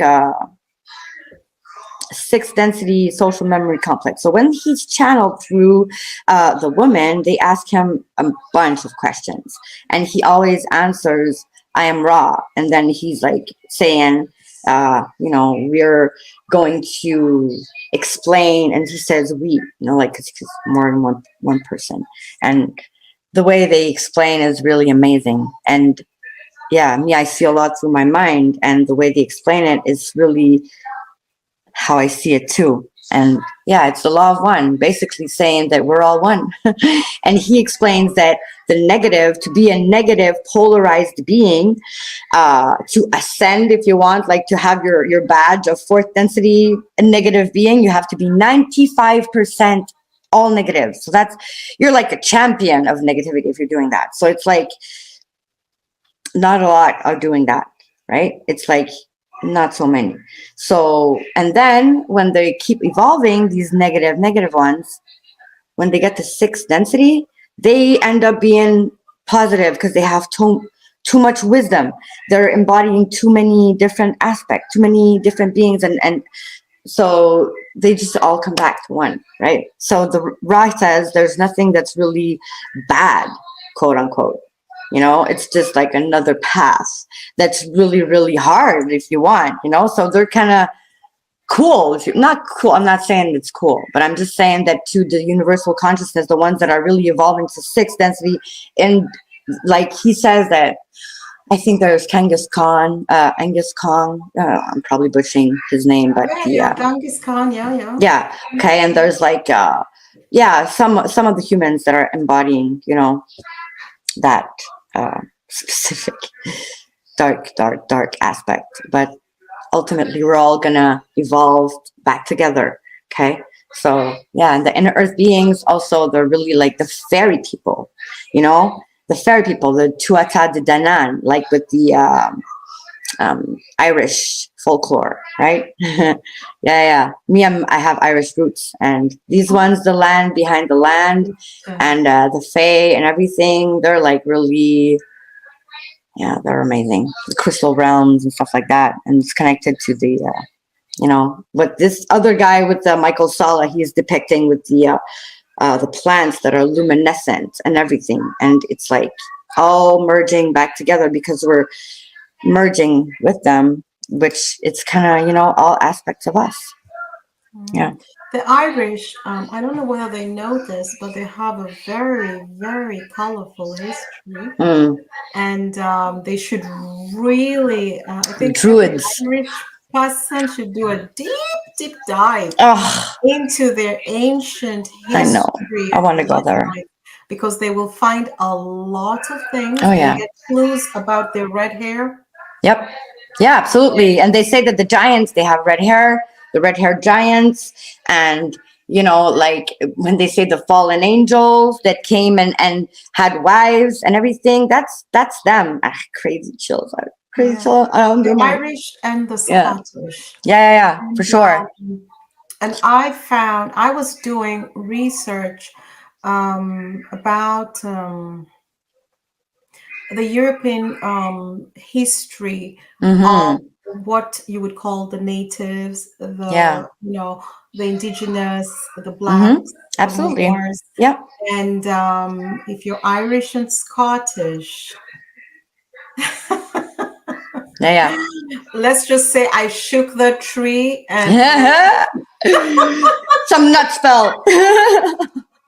sixth density social memory complex. So when he's channeled through the woman, they ask him a bunch of questions, and he always answers, "I am Ra," and then he's like saying, we're going to explain, and he says we, like because more than one person, and the way they explain is really amazing. And I see a lot through my mind, and the way they explain it is really how I see it too. And it's the law of one, basically saying that we're all one. And he explains that the negative, to be a negative polarized being, to ascend, if you want, like to have your badge of fourth density, a negative being, you have to be 95% all negative. So you're like a champion of negativity if you're doing that. So it's like not a lot are doing that, right? It's like not so many. So, and then when they keep evolving, these negative ones, when they get to sixth density, they end up being positive because they have too much wisdom. They're embodying too many different aspects, too many different beings, and so they just all come back to one, right? So the Ra says there's nothing that's really bad, quote unquote. It's just like another path that's really, really hard if you want, so they're kind of cool. Not cool. I'm not saying it's cool, but I'm just saying that to the universal consciousness, the ones that are really evolving to sixth density, and like he says that, I think there's Genghis Khan, Angus Khan. I'm probably butchering his name, but Genghis Khan, yeah. Okay, and there's like, some of the humans that are embodying, that specific dark aspect, but ultimately we're all gonna evolve back together. Okay, so and the inner earth beings also, they're really like the fairy people, the fairy people, the Tuatha de Danann, like with the Irish folklore, right? Yeah. Me, I have Irish roots, and these ones, the land behind the land, and the fae and everything, they're like really, yeah, they're amazing. The crystal realms and stuff like that, and it's connected to the, what this other guy with Michael Sala, he's depicting with the plants that are luminescent and everything, and it's like all merging back together because we're merging with them, which it's kind of all aspects of us. Yeah. The Irish, I don't know whether they know this, but they have a very, very colorful history. And they should really, I think Druids. every Irish person should do a deep dive into their ancient history. I know. I want to go there. Because they will find a lot of things. Oh, yeah. They get clues about their red hair. Yep. Yeah, absolutely. And they say that the giants, they have red hair, the red-haired giants, and like when they say the fallen angels that came and had wives and everything, that's them. Crazy chills. Crazy chills. The Irish and the Scottish. Yeah, for sure. And I was doing research about the European history of what you would call the natives, the indigenous, the blacks, absolutely, the Moors. Yeah. And if you're Irish and Scottish, yeah. Let's just say I shook the tree and some nuts fell.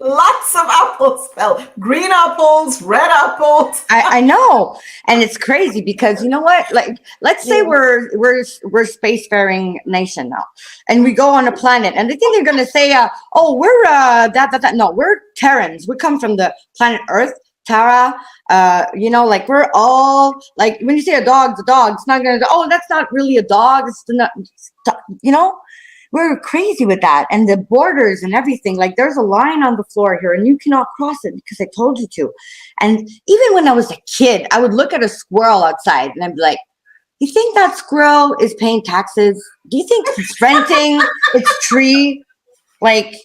Lots of apples fell. Green apples, red apples. I know, and it's crazy because you know what? Like, let's say we're spacefaring nation now, and we go on a planet, and they think they're gonna say, "Oh, we're that." No, we're Terrans. We come from the planet Earth, Terra. Like we're all like when you say a dog's a dog, it's not gonna. Oh, that's not really a dog. It's not. We're crazy with that. And the borders and everything, like there's a line on the floor here and you cannot cross it because I told you to. And even when I was a kid, I would look at a squirrel outside and I'd be like, you think that squirrel is paying taxes? Do you think it's renting its tree? Like,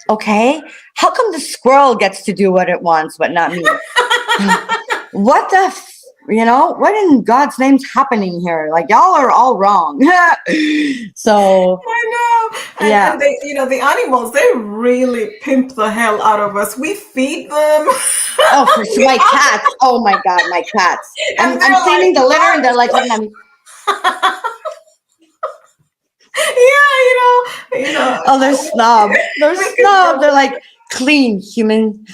okay, how come the squirrel gets to do what it wants, but not me? What the what in God's name's happening here? Like y'all are all wrong. So I know. And they, the animals, they really pimp the hell out of us. We feed them. Oh, for sure. My cats. Oh my God, my cats. I'm cleaning the litter and they're like looking at me. Oh, they're snob. They're snob. They're like clean human.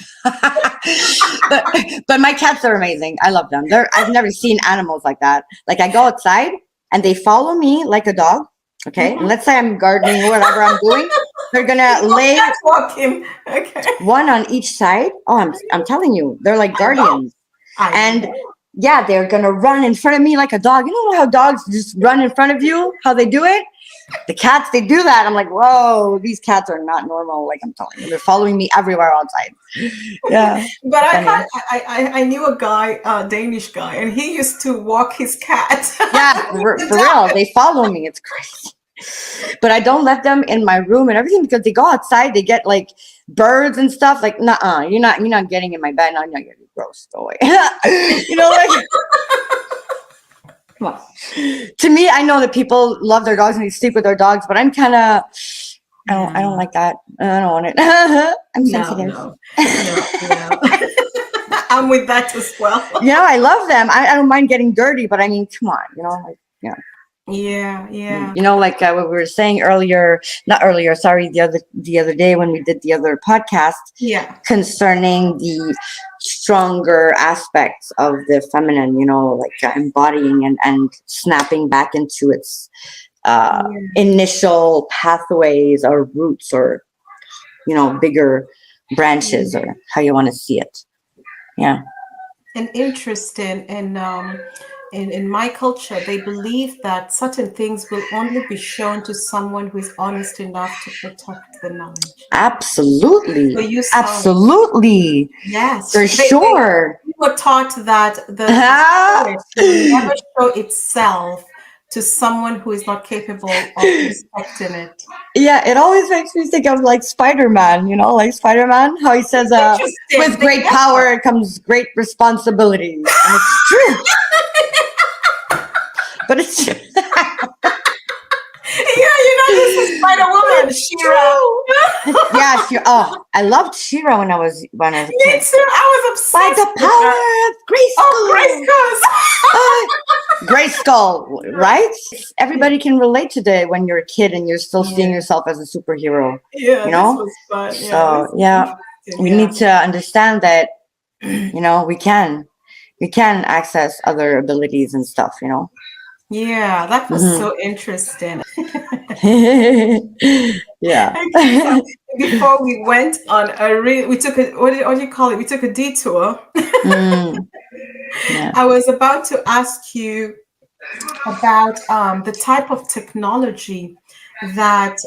but my cats are amazing. I love them. I've never seen animals like that. Like I go outside and they follow me like a dog. Okay. And let's say I'm gardening or whatever I'm doing. They're gonna lay one on each side. Oh, I'm telling you, they're like guardians. And yeah, they're gonna run in front of me like a dog. You know how dogs just run in front of you? How they do it? The cats, they do that. I'm like, whoa, these cats are not normal. Like I'm telling you, they're following me everywhere outside. Yeah. But I knew a guy, a Danish guy, and he used to walk his cat. Yeah, for real. They follow me. It's crazy. But I don't let them in my room and everything because they go outside. They get like birds and stuff. Like, nuh-uh, you're not getting in my bed. No, you're gross. Go away. Like. Come on. To me, I know that people love their dogs and they sleep with their dogs, but I'm kind of, I don't like that. I don't want it. I'm sensitive. No. I'm with that as well. Yeah, I love them. I don't mind getting dirty, but I mean, come on, Yeah. Like what we were saying earlier, not earlier, sorry, the other day when we did the other podcast, concerning the stronger aspects of the feminine, like embodying and snapping back into its initial pathways or roots or, bigger branches or how you want to see it. Yeah. And interesting in my culture, they believe that certain things will only be shown to someone who is honest enough to protect the knowledge. Absolutely. So absolutely. Yes. For sure. We were taught that the spirit will never show itself to someone who is not capable of respecting it. Yeah, it always makes me think of like Spider-Man, like Spider-Man, how he says, with Interesting. great power comes great responsibilities. And it's true. But it's true. Yeah, this is Spider Woman, She-Ra. Yeah, I loved She-Ra when I was a Me kid. too. I was By obsessed the with power that. of Grayskull, right? Everybody can relate today when you're a kid and you're still seeing yourself as a superhero. Yeah, this was fun. So we need to understand that we can access other abilities and stuff. Yeah, that was so interesting. Yeah. Okay, so before we went on we took a what do you call it? We took a detour. Yeah. I was about to ask you about the type of technology that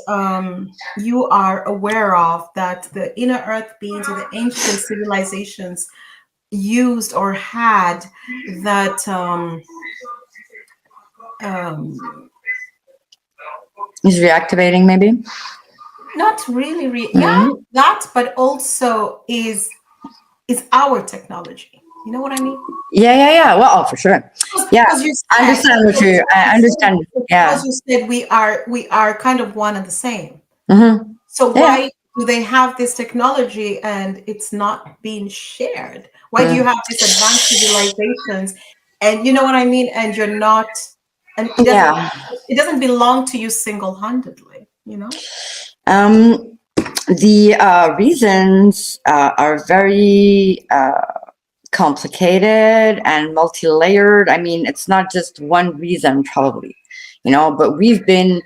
you are aware of that the inner earth beings or the ancient civilizations used or had that He's reactivating, maybe. not really yeah, that, but also is our technology. You know what I mean? Yeah. Well, for sure. Yeah, Because you I said, understand what you. I understand. Yeah. because you said we are kind of one and the same. Mm-hmm. So why do they have this technology and it's not being shared? Why do you have these advanced civilizations and you know what I mean? And you're not, and it doesn't belong to you single-handedly, The reasons are very complicated and multi-layered. I mean, it's not just one reason, probably, but we've been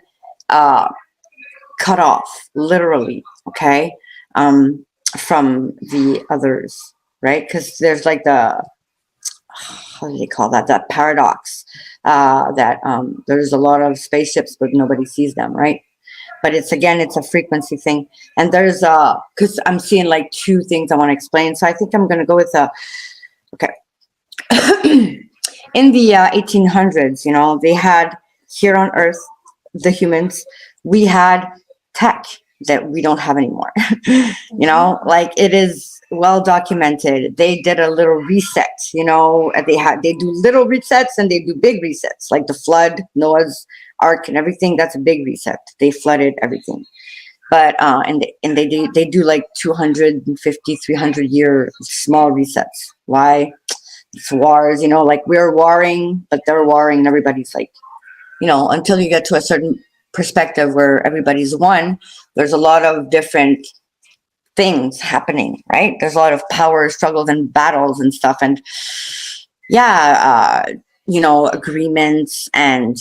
cut off, literally, okay, from the others, right? Because there's like how do they call that paradox, that there's a lot of spaceships, but nobody sees them, right? But it's a frequency thing. And there's because I'm seeing like two things I want to explain. So I think I'm going to go with okay. In the 1800s, they had here on Earth, the humans, we had tech that we don't have anymore. Like it is well documented. They did a little reset. They do little resets and they do big resets, like the flood, Noah's Ark, and everything. That's a big reset. They flooded everything. But and they do like 250, 300-year small resets. Why? It's wars, like we're warring, but they're warring, and everybody's like, until you get to a certain perspective where everybody's one, there's a lot of different things happening, right? There's a lot of power struggles and battles and stuff. And agreements and,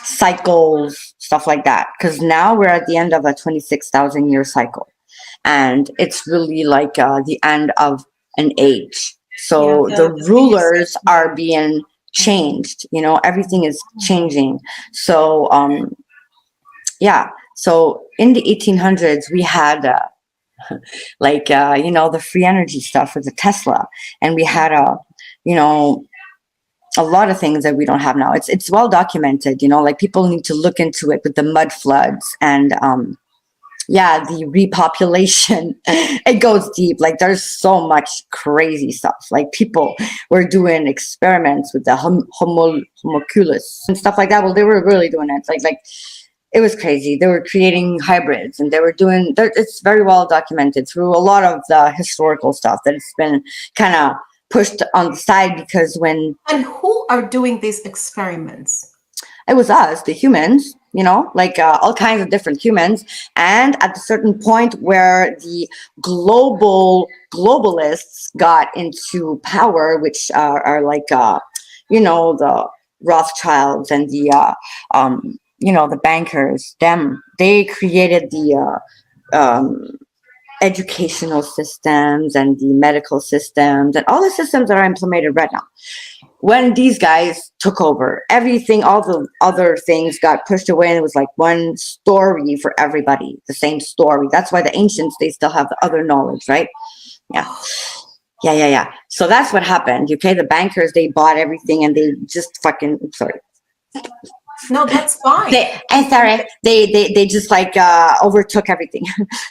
cycles, stuff like that. Because now we're at the end of a 26,000 year cycle. And it's really like the end of an age. So the rulers are being changed, everything is changing. So, so in the 1800s, we had the free energy stuff with the Tesla, and we had a lot of things that we don't have now. It's well documented, like people need to look into it with the mud floods and the repopulation. It goes deep. Like there's so much crazy stuff. Like people were doing experiments with the homunculus and stuff like that. Well, they were really doing it. Like it was crazy. They were creating hybrids and they were doing. It's very well documented through a lot of the historical stuff that it's been kind of pushed on the side because when. And who are doing these experiments? It was us, the humans, like all kinds of different humans. And at a certain point where the globalists got into power, which are like, the Rothschilds and the bankers, they created the educational systems and the medical systems and all the systems that are implemented right now. When these guys took over, everything, all the other things got pushed away, and it was like one story for everybody, the same story. That's why the ancients, they still have the other knowledge, right? Yeah. Yeah. So that's what happened. Okay, the bankers, they bought everything and they just fucking, sorry. No, that's fine. They just like overtook everything.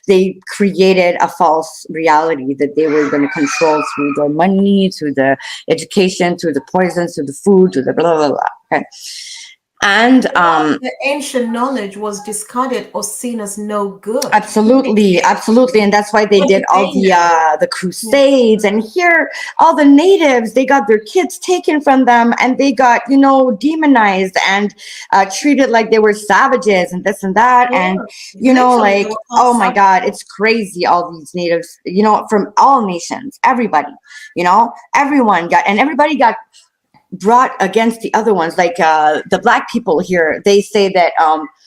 They created a false reality that they were going to control through the money, through the education, through the poisons, through the food, through the blah blah blah. Okay. And The ancient knowledge was discarded or seen as no good. absolutely, and that's why they What did did all they know? the crusades. And here, all the natives, they got their kids taken from them, and they got demonized and treated like they were savages and this and that. Yeah, And literally, they like, were called oh my God, savages. it's crazy. All these natives, from all nations, everybody, everyone got, and everybody got brought against the other ones, like the black people here. They say that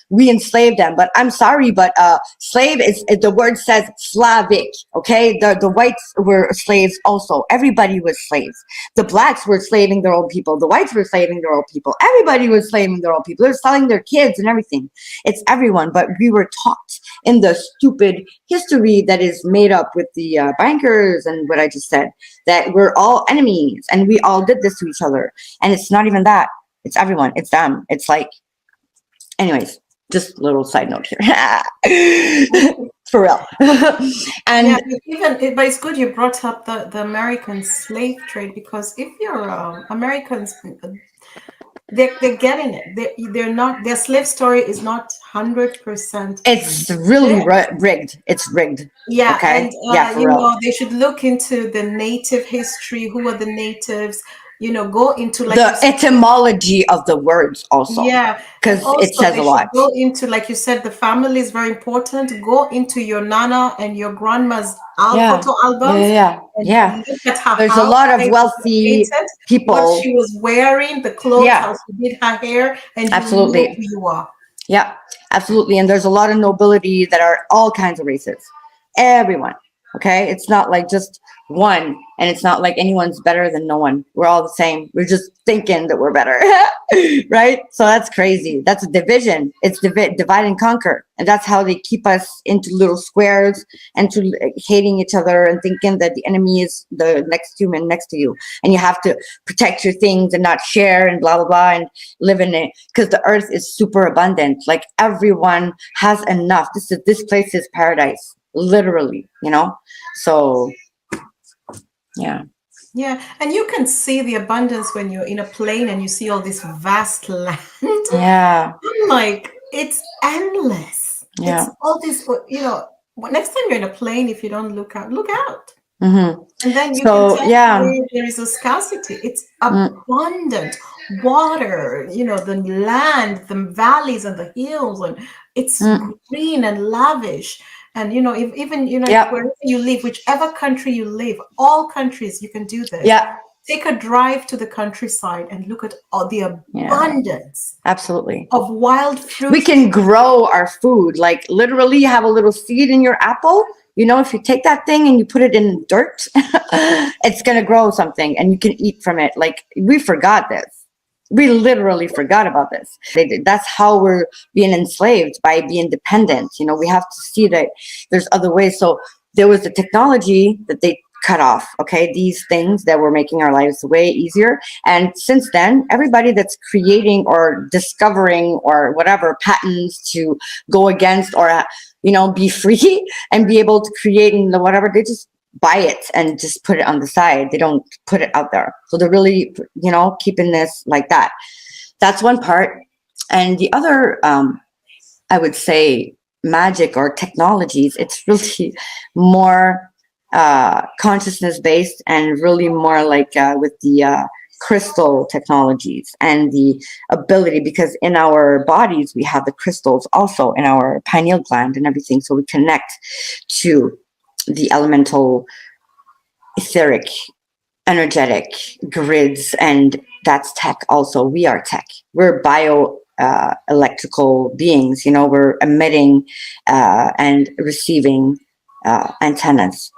we enslaved them, but I'm sorry, but slave is, the word says Slavic. Okay, the whites were slaves also. Everybody was slaves. The blacks were slaving their own people. The whites were slaving their own people. Everybody was slaving their own people. They're selling their kids and everything. It's everyone. But we were taught in the stupid history that is made up with the bankers and what I just said, that we're all enemies and we all did this to each other. And it's not even that. It's everyone. It's them. It's like, anyways, just a little side note here. For real. And Yeah, but it's good you brought up the American slave trade, because if you're Americans, they're getting it. They're not, their slave story is not 100%. it's really rigged. It's rigged. Yeah, Okay. and Yeah, for real. they should look into the native history. Who are the natives? Go into, like you The said, etymology of the words also, yeah, and because it also says they a should lot. go into, like you said, the family is very important. Go into your nana and your grandma's Yeah. photo albums Yeah. and Yeah. look at her There's a house, lot how of it was wealthy located, what people. she was wearing, the clothes, how Yeah. she did her hair, and you know who Absolutely. you are. Yeah, absolutely. And there's a lot of nobility that are all kinds of races. Everyone. Okay. It's not like just one, and it's not like anyone's better than no one. We're all the same. We're just thinking that we're better. Right? So that's crazy. That's a division. It's divide and conquer. And that's how they keep us into little squares and to hating each other and thinking that the enemy is the next human next to you. And you have to protect your things and not share and blah, blah, blah, and live in it, because the earth is super abundant. Like everyone has enough. This place is paradise, literally, So yeah. Yeah, and you can see the abundance when you're in a plane and you see all this vast land. Yeah. I'm like, it's endless. Yeah. It's all this, next time you're in a plane, if you don't look out, look out. Mm-hmm. And then you can So tell yeah. where there is a scarcity. It's abundant. Water, the land, the valleys and the hills, and it's green and lavish. And if even Yep. wherever you live, whichever country you live, all countries you can do this. Yeah. Take a drive to the countryside and look at all the abundance Absolutely. of wild fruit. We can grow our food, like literally have a little seed in your apple. If you take that thing and you put it in dirt, it's going to grow something and you can eat from it. Like, we forgot this. We literally forgot about this. That's how we're being enslaved, by being dependent. We have to see that there's other ways. So there was the technology that they cut off. Okay. These things that were making our lives way easier. And since then, everybody that's creating or discovering or whatever patents to go against or, be free and be able to create and whatever, they just buy it and just put it on the side. They don't put it out there. So they're really, keeping this like that. That's one part. And the other, I would say, magic or technologies, it's really more consciousness based and really more like with the crystal technologies and the ability, because in our bodies we have the crystals also in our pineal gland and everything, so we connect to the elemental etheric energetic grids, and that's tech also. We are tech. We're bio electrical beings, we're emitting and receiving antennas.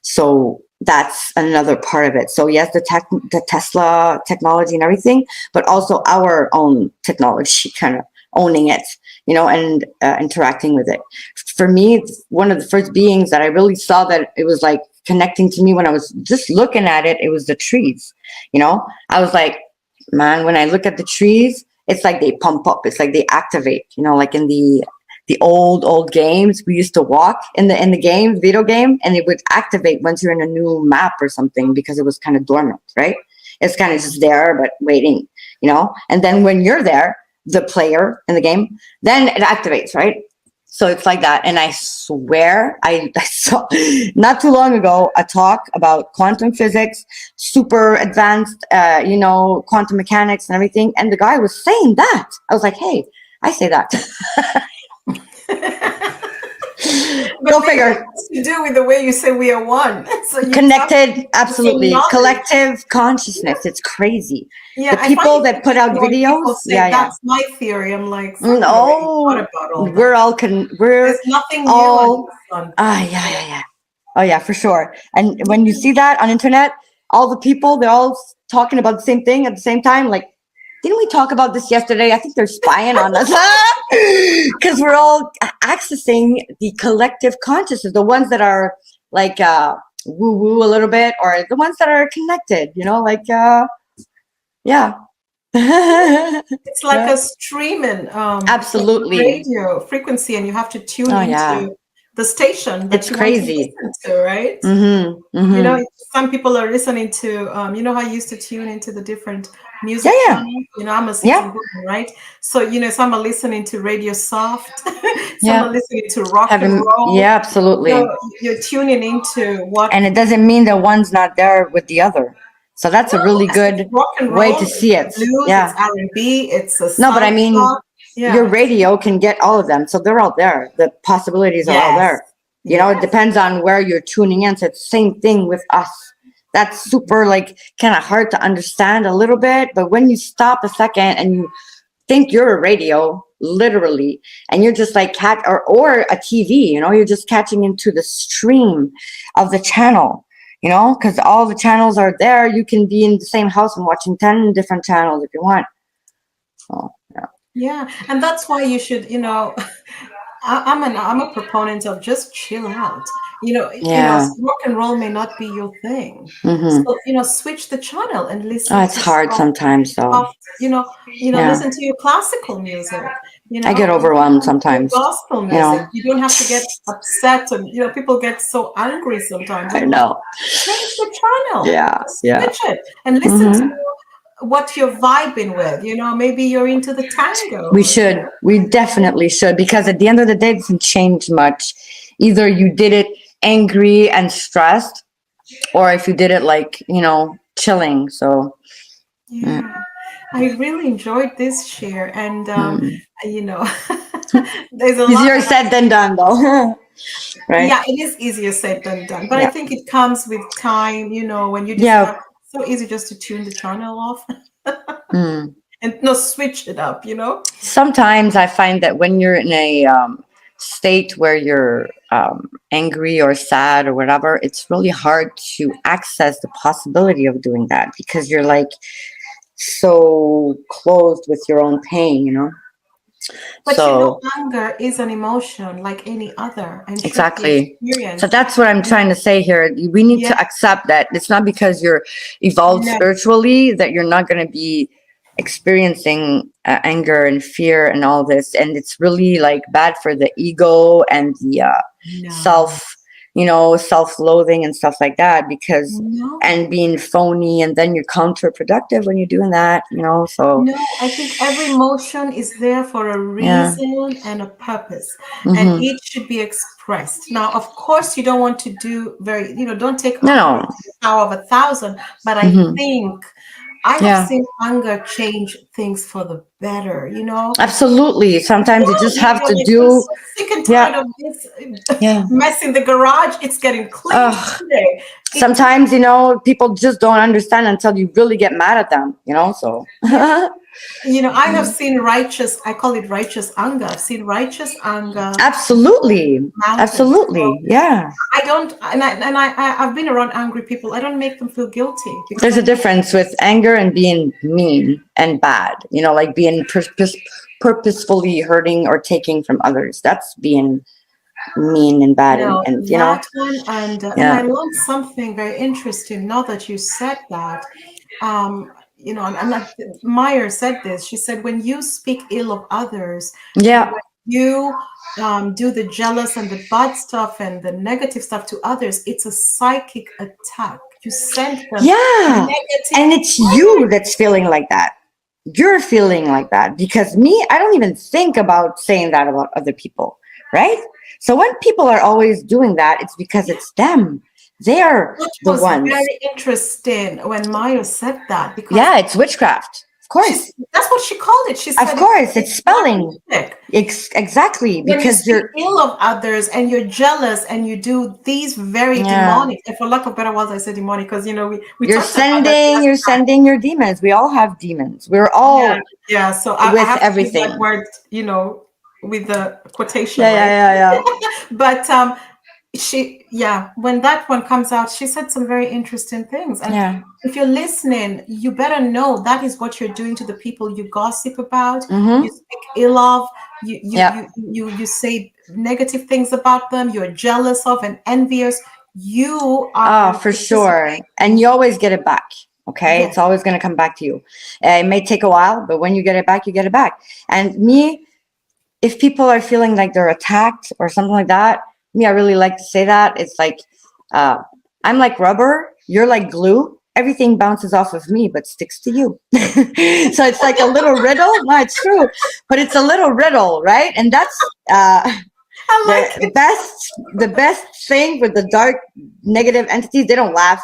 So that's another part of it. So yes, the Tesla technology and everything, but also our own technology, kind of owning it, and interacting with it. For me, one of the first beings that I really saw that it was like connecting to me when I was just looking at it. It was the trees, you know. I was like, man, when I look at the trees, it's like they pump up. It's like they activate, you know, like in the old games we used to walk in the game, video game, and it would activate once you're in a new map or something because it was kind of dormant, right? It's kind of just there but waiting, you know. And then when you're there, the player in the game, then it activates, right? So it's like that. And I swear I saw not too long ago a talk about quantum physics, super advanced, you know, quantum mechanics and everything, and the guy was saying that. I was like, hey, I say that. Go figure. To do with the way you say we are one. So connected, absolutely. Collective consciousness. It's crazy. Yeah, the people that put out videos. Yeah, that's my theory. I'm like, no, we're all there's nothing all. Yeah. Oh yeah, for sure. And when you see that on internet, all the people, they're all talking about the same thing at the same time. Like, didn't we talk about this yesterday? I think they're spying on us because we're all accessing the collective consciousness, the ones that are like woo-woo a little bit, or the ones that are connected, you know, like yeah. It's like a streaming absolutely radio frequency, and you have to tune into the station that you crazy. Want to listen to, right? You know, some people are listening to you know how you used to tune into the different music channels? You know, I'm a season right? So, you know, some are listening to Radio Soft, some are listening to rock and roll. Yeah, absolutely. So you're tuning into what, and it doesn't mean that one's not there with the other. So that's a really good way to see it. Blues, it's R&B, it's a no, but I mean, your radio can get all of them, so they're all there. The possibilities are all there. You know, it depends on where you're tuning in. So it's the same thing with us. That's super, like, kind of hard to understand a little bit, but when you stop a second and you think you're a radio, literally, and you're just like or a TV, you know, you're just catching into the stream of the channel, you know, because all the channels are there. You can be in the same house and watching 10 different channels if you want. So yeah, and that's why you should, you know, I'm a proponent of just chill out. You know, rock and roll may not be your thing. So, you know, switch the channel and listen. Oh, it's hard sometimes, though. You know, listen to your classical music. You know, I get overwhelmed sometimes. Gospel music. You don't have to get upset, and you know, people get so angry sometimes. I know. Change the channel. Switch it and listen to what you're vibing with. You know, maybe you're into the tango. We definitely should, because at the end of the day, it doesn't change much. Either you did it angry and stressed, or if you did it like, you know, chilling. So I really enjoyed this share, and you know, there's a easier said than done, though. Right? Yeah, it is easier said than done, but I think it comes with time. You know, when you just so easy just to tune the channel off and switch it up. You know, sometimes I find that when you're in a state where you're angry or sad or whatever, it's really hard to access the possibility of doing that, because you're like so closed with your own pain, you know. But you know, anger is an emotion like any other, and exactly. So that's what I'm trying to say here. We need to accept that it's not because you're evolved spiritually that you're not going to be experiencing anger and fear and all this, and it's really like bad for the ego and the self-loathing and stuff like that, because and being phony, and then you're counterproductive when you're doing that, you know. So I think every emotion is there for a reason and a purpose, and it should be expressed. Now, of course, you don't want to do don't take the power of 1,000, but I think I have seen anger change things for the better, you know. Absolutely. Sometimes you just have to do. So sick and tired of this mess in the garage. It's getting clean today. Sometimes, you know, people just don't understand until you really get mad at them, you know. So you know, I have seen I call it righteous anger. I've seen righteous anger. Absolutely. Absolutely. I don't, I've been around angry people. I don't make them feel guilty. There's a difference with anger and being mean and bad, you know, like being purposefully hurting or taking from others. That's being mean and bad, No, and that one, and I yeah, learned something very interesting. Now that you said that, I'm not. Meyer said this. She said, when you speak ill of others, yeah, when you do the jealous and the bad stuff and the negative stuff to others, it's a psychic attack. You send them yeah, negative and it's you that's feeling like that. You're feeling like that because me, I don't even think about saying that about other people, right? So when people are always doing that, it's because energy. it's them. They're It the was ones. very interesting when Maya said that because Yeah, it's witchcraft. Of course. that's what she called it. She Of said course, it's it's black spelling. magic. Exactly, When you because speak you're, ill of others and you're jealous and you do these very yeah, demonic, and for lack of better words, I say demonic because we you're talked about that sending, last you're time. sending your demons. We all have demons. We're Yeah, all yeah. So I with have to use that everything. word, with the quotation, Yeah, yeah, right? yeah, yeah. But when that one comes out, she said some very interesting things. And Yeah. if you're listening, you better know that is what you're doing to the people you gossip about, you Mm-hmm. speak ill of, Yeah. you say negative things about them, you're jealous of and envious. You are Oh, going for to sure. participate And in, you always get it back. Okay. yes, It's always going to come back to you. It may take a while, but when you get it back, you get it back. And me, if people are feeling like they're attacked or something like that, me, I really like to say that. It's like, uh, I'm like rubber, you're like glue. Everything bounces off of me, but sticks to you. So it's like a little riddle. No, it's true, but it's a little riddle, right? And that's I like the it. best thing with the dark negative entities. They don't laugh.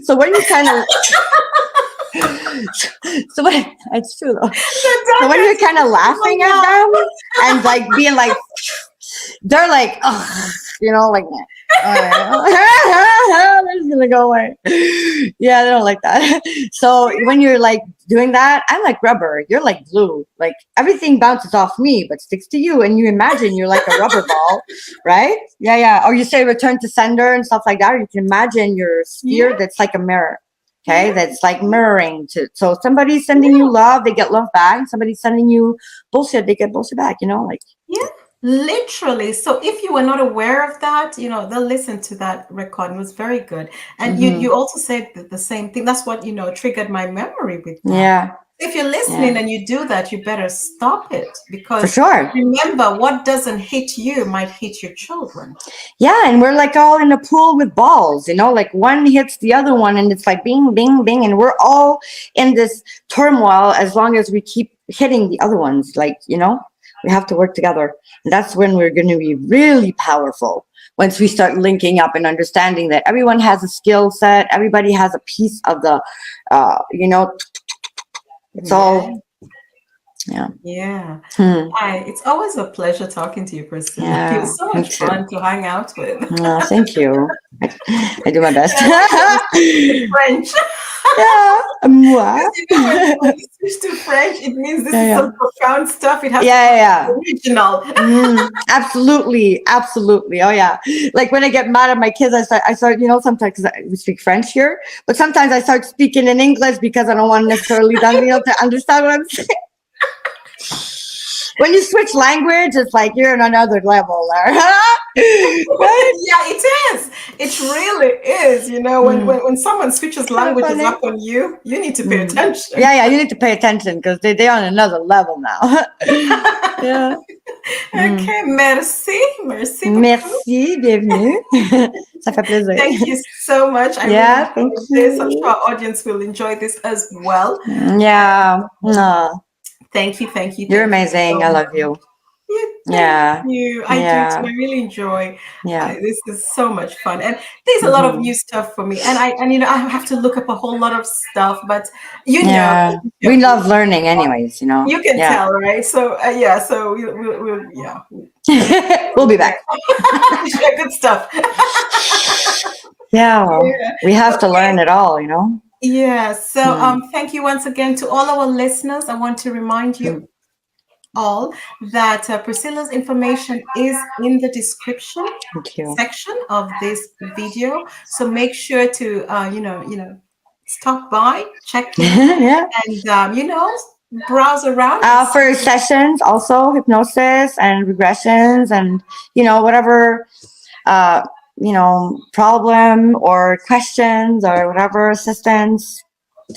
So when you kind of so when it's true though. The So dark when you're kind of entity is laughing coming at out. them and like being like, they're like, ugh, like, they're just gonna go away. Yeah, they don't like that. So when you're like doing that, I'm like rubber. You're like glue. Like everything bounces off me, but sticks to you. And you imagine you're like a rubber ball, right? Yeah, yeah. Or you say return to sender and stuff like that. Or you can imagine your sphere Yeah, that's like a mirror. Okay, yeah, that's like mirroring to. So somebody's sending you yeah. love, they get love back. Somebody's sending you bullshit, they get bullshit back. Like. Yeah, literally. So if you were not aware of that, they'll listen to that recording. It was very good. And you Hmm. also said the same thing. That's what, triggered my memory with that. Yeah, If you're listening yeah, and you do that, you better stop it for because sure. remember, what doesn't hit you might hit your children. Yeah, and we're like all in a pool with balls, like one hits the other one, and it's like bing, bing, bing, and we're all in this turmoil as long as we keep hitting the other ones. Like, we have to work together. And that's when we're going to be really powerful. Once we start linking up and understanding that everyone has a skill set, everybody has a piece of the, it's Yeah, all, yeah. yeah. Hmm. It's always a pleasure talking to you, Priscilla. You're Yeah, so me much too. fun to hang out with. Oh, thank you. I do my best. I wish I was speaking French. Yeah, moi. Because when you switch to French, it means this Yeah, is yeah, some profound stuff. It has to yeah, come yeah. original. Absolutely, absolutely. Oh yeah. Like when I get mad at my kids, I start. Sometimes because we speak French here, but sometimes I start speaking in English because I don't want necessarily them, to understand what I'm saying. When you switch language, it's like you're on another level there, right? Yeah, it is. It really is. When someone switches Kind of languages funny. up on you, you need to pay Mm. attention. Yeah, yeah. You need to pay attention because they're on another level now. Yeah. Mm. Okay, merci. Merci beaucoup. Merci, bienvenue. Ça fait plaisir. Thank you so much. I really Yeah, thank enjoyed this. I'm sure you. our audience will enjoy this as well. Yeah. No, Thank you, thank you, you're thank you amazing. so I much. love you. Yeah, thank Yeah. you. I do too. Yeah. I really enjoy. Yeah. This is so much fun, and there's a lot of Hmm. new stuff for me. And I have to look up a whole lot of stuff, but Yeah. We love learning, anyways. you can Yeah. tell, right? So yeah, so we'll yeah, We'll be back. we share good stuff. Yeah. Well, Yeah. we have to Okay. learn it all. Yeah. So Hmm. thank you once again to all our listeners. I want to remind you Hmm. all that Priscilla's information is in the description Thank you. section of this video. So make sure to stop by, check in, Yeah. and browse around and For sessions, also hypnosis and regressions, and whatever problem or questions or whatever assistance.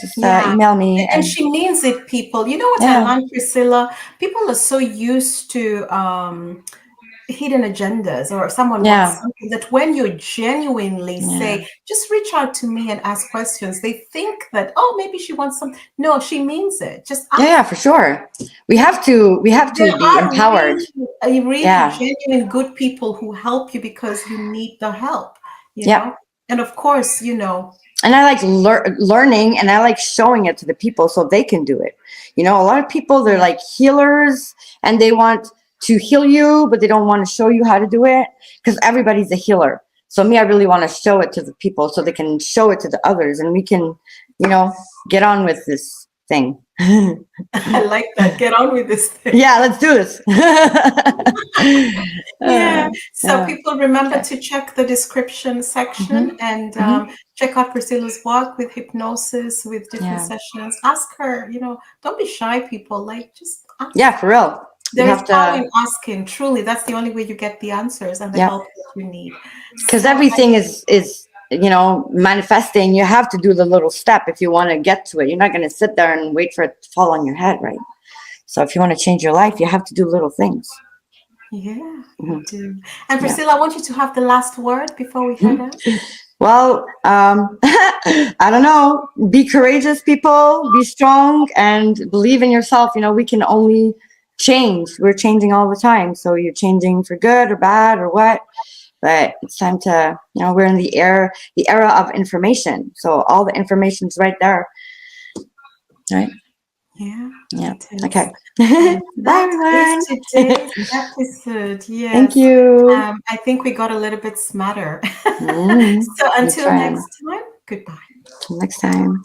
Just yeah. email me. And And she means it, people. You know what I yeah, learned, Priscilla? People are so used to hidden agendas, or someone wants yeah, something, that when you genuinely yeah, say, just reach out to me and ask questions, they think that, oh, maybe she wants some. No, she means it. Just yeah, ask. yeah, for sure. We have to There be are empowered. really Yeah, genuine good people who help you because you need the help, you yep. know? And of course, And I like learning, and I like showing it to the people so they can do it. A lot of people, they're yeah, like healers, and they want to heal you, but they don't want to show you how to do it, because everybody's a healer. So me, I really want to show it to the people so they can show it to the others, and we can, get on with this thing. I like that. Get on with this thing. Yeah, let's do this. Yeah. So Yeah. people, remember Okay. to check the description Hmm. section and Hmm. check out Priscilla's work with hypnosis, with different Yeah. sessions. Ask her, don't be shy, people. Like, just Yeah, ask. for real. You There is have power to. in asking. Truly, that's the only way you get the answers and the Yeah. help that you need. Because So, everything is manifesting. You have to do the little step if you want to get to it. You're not going to sit there and wait for it to fall on your head, right? So if you want to change your life, you have to do little things. yeah, you Hmm. do. And Yeah. Priscilla, I want you to have the last word before we head out. Well, I don't know. Be courageous, people. Be strong and believe in yourself. We can only change. We're changing all the time. So you're changing for good or bad or what. But it's time to, we're in the era of information. So all the information's right there. Right? Yeah, Yeah. it is. Okay. And Bye, that is everyone. today's episode. Thank Yes. you. I think we got a little bit smarter. Mm, So we until try. next time, goodbye. Till next time.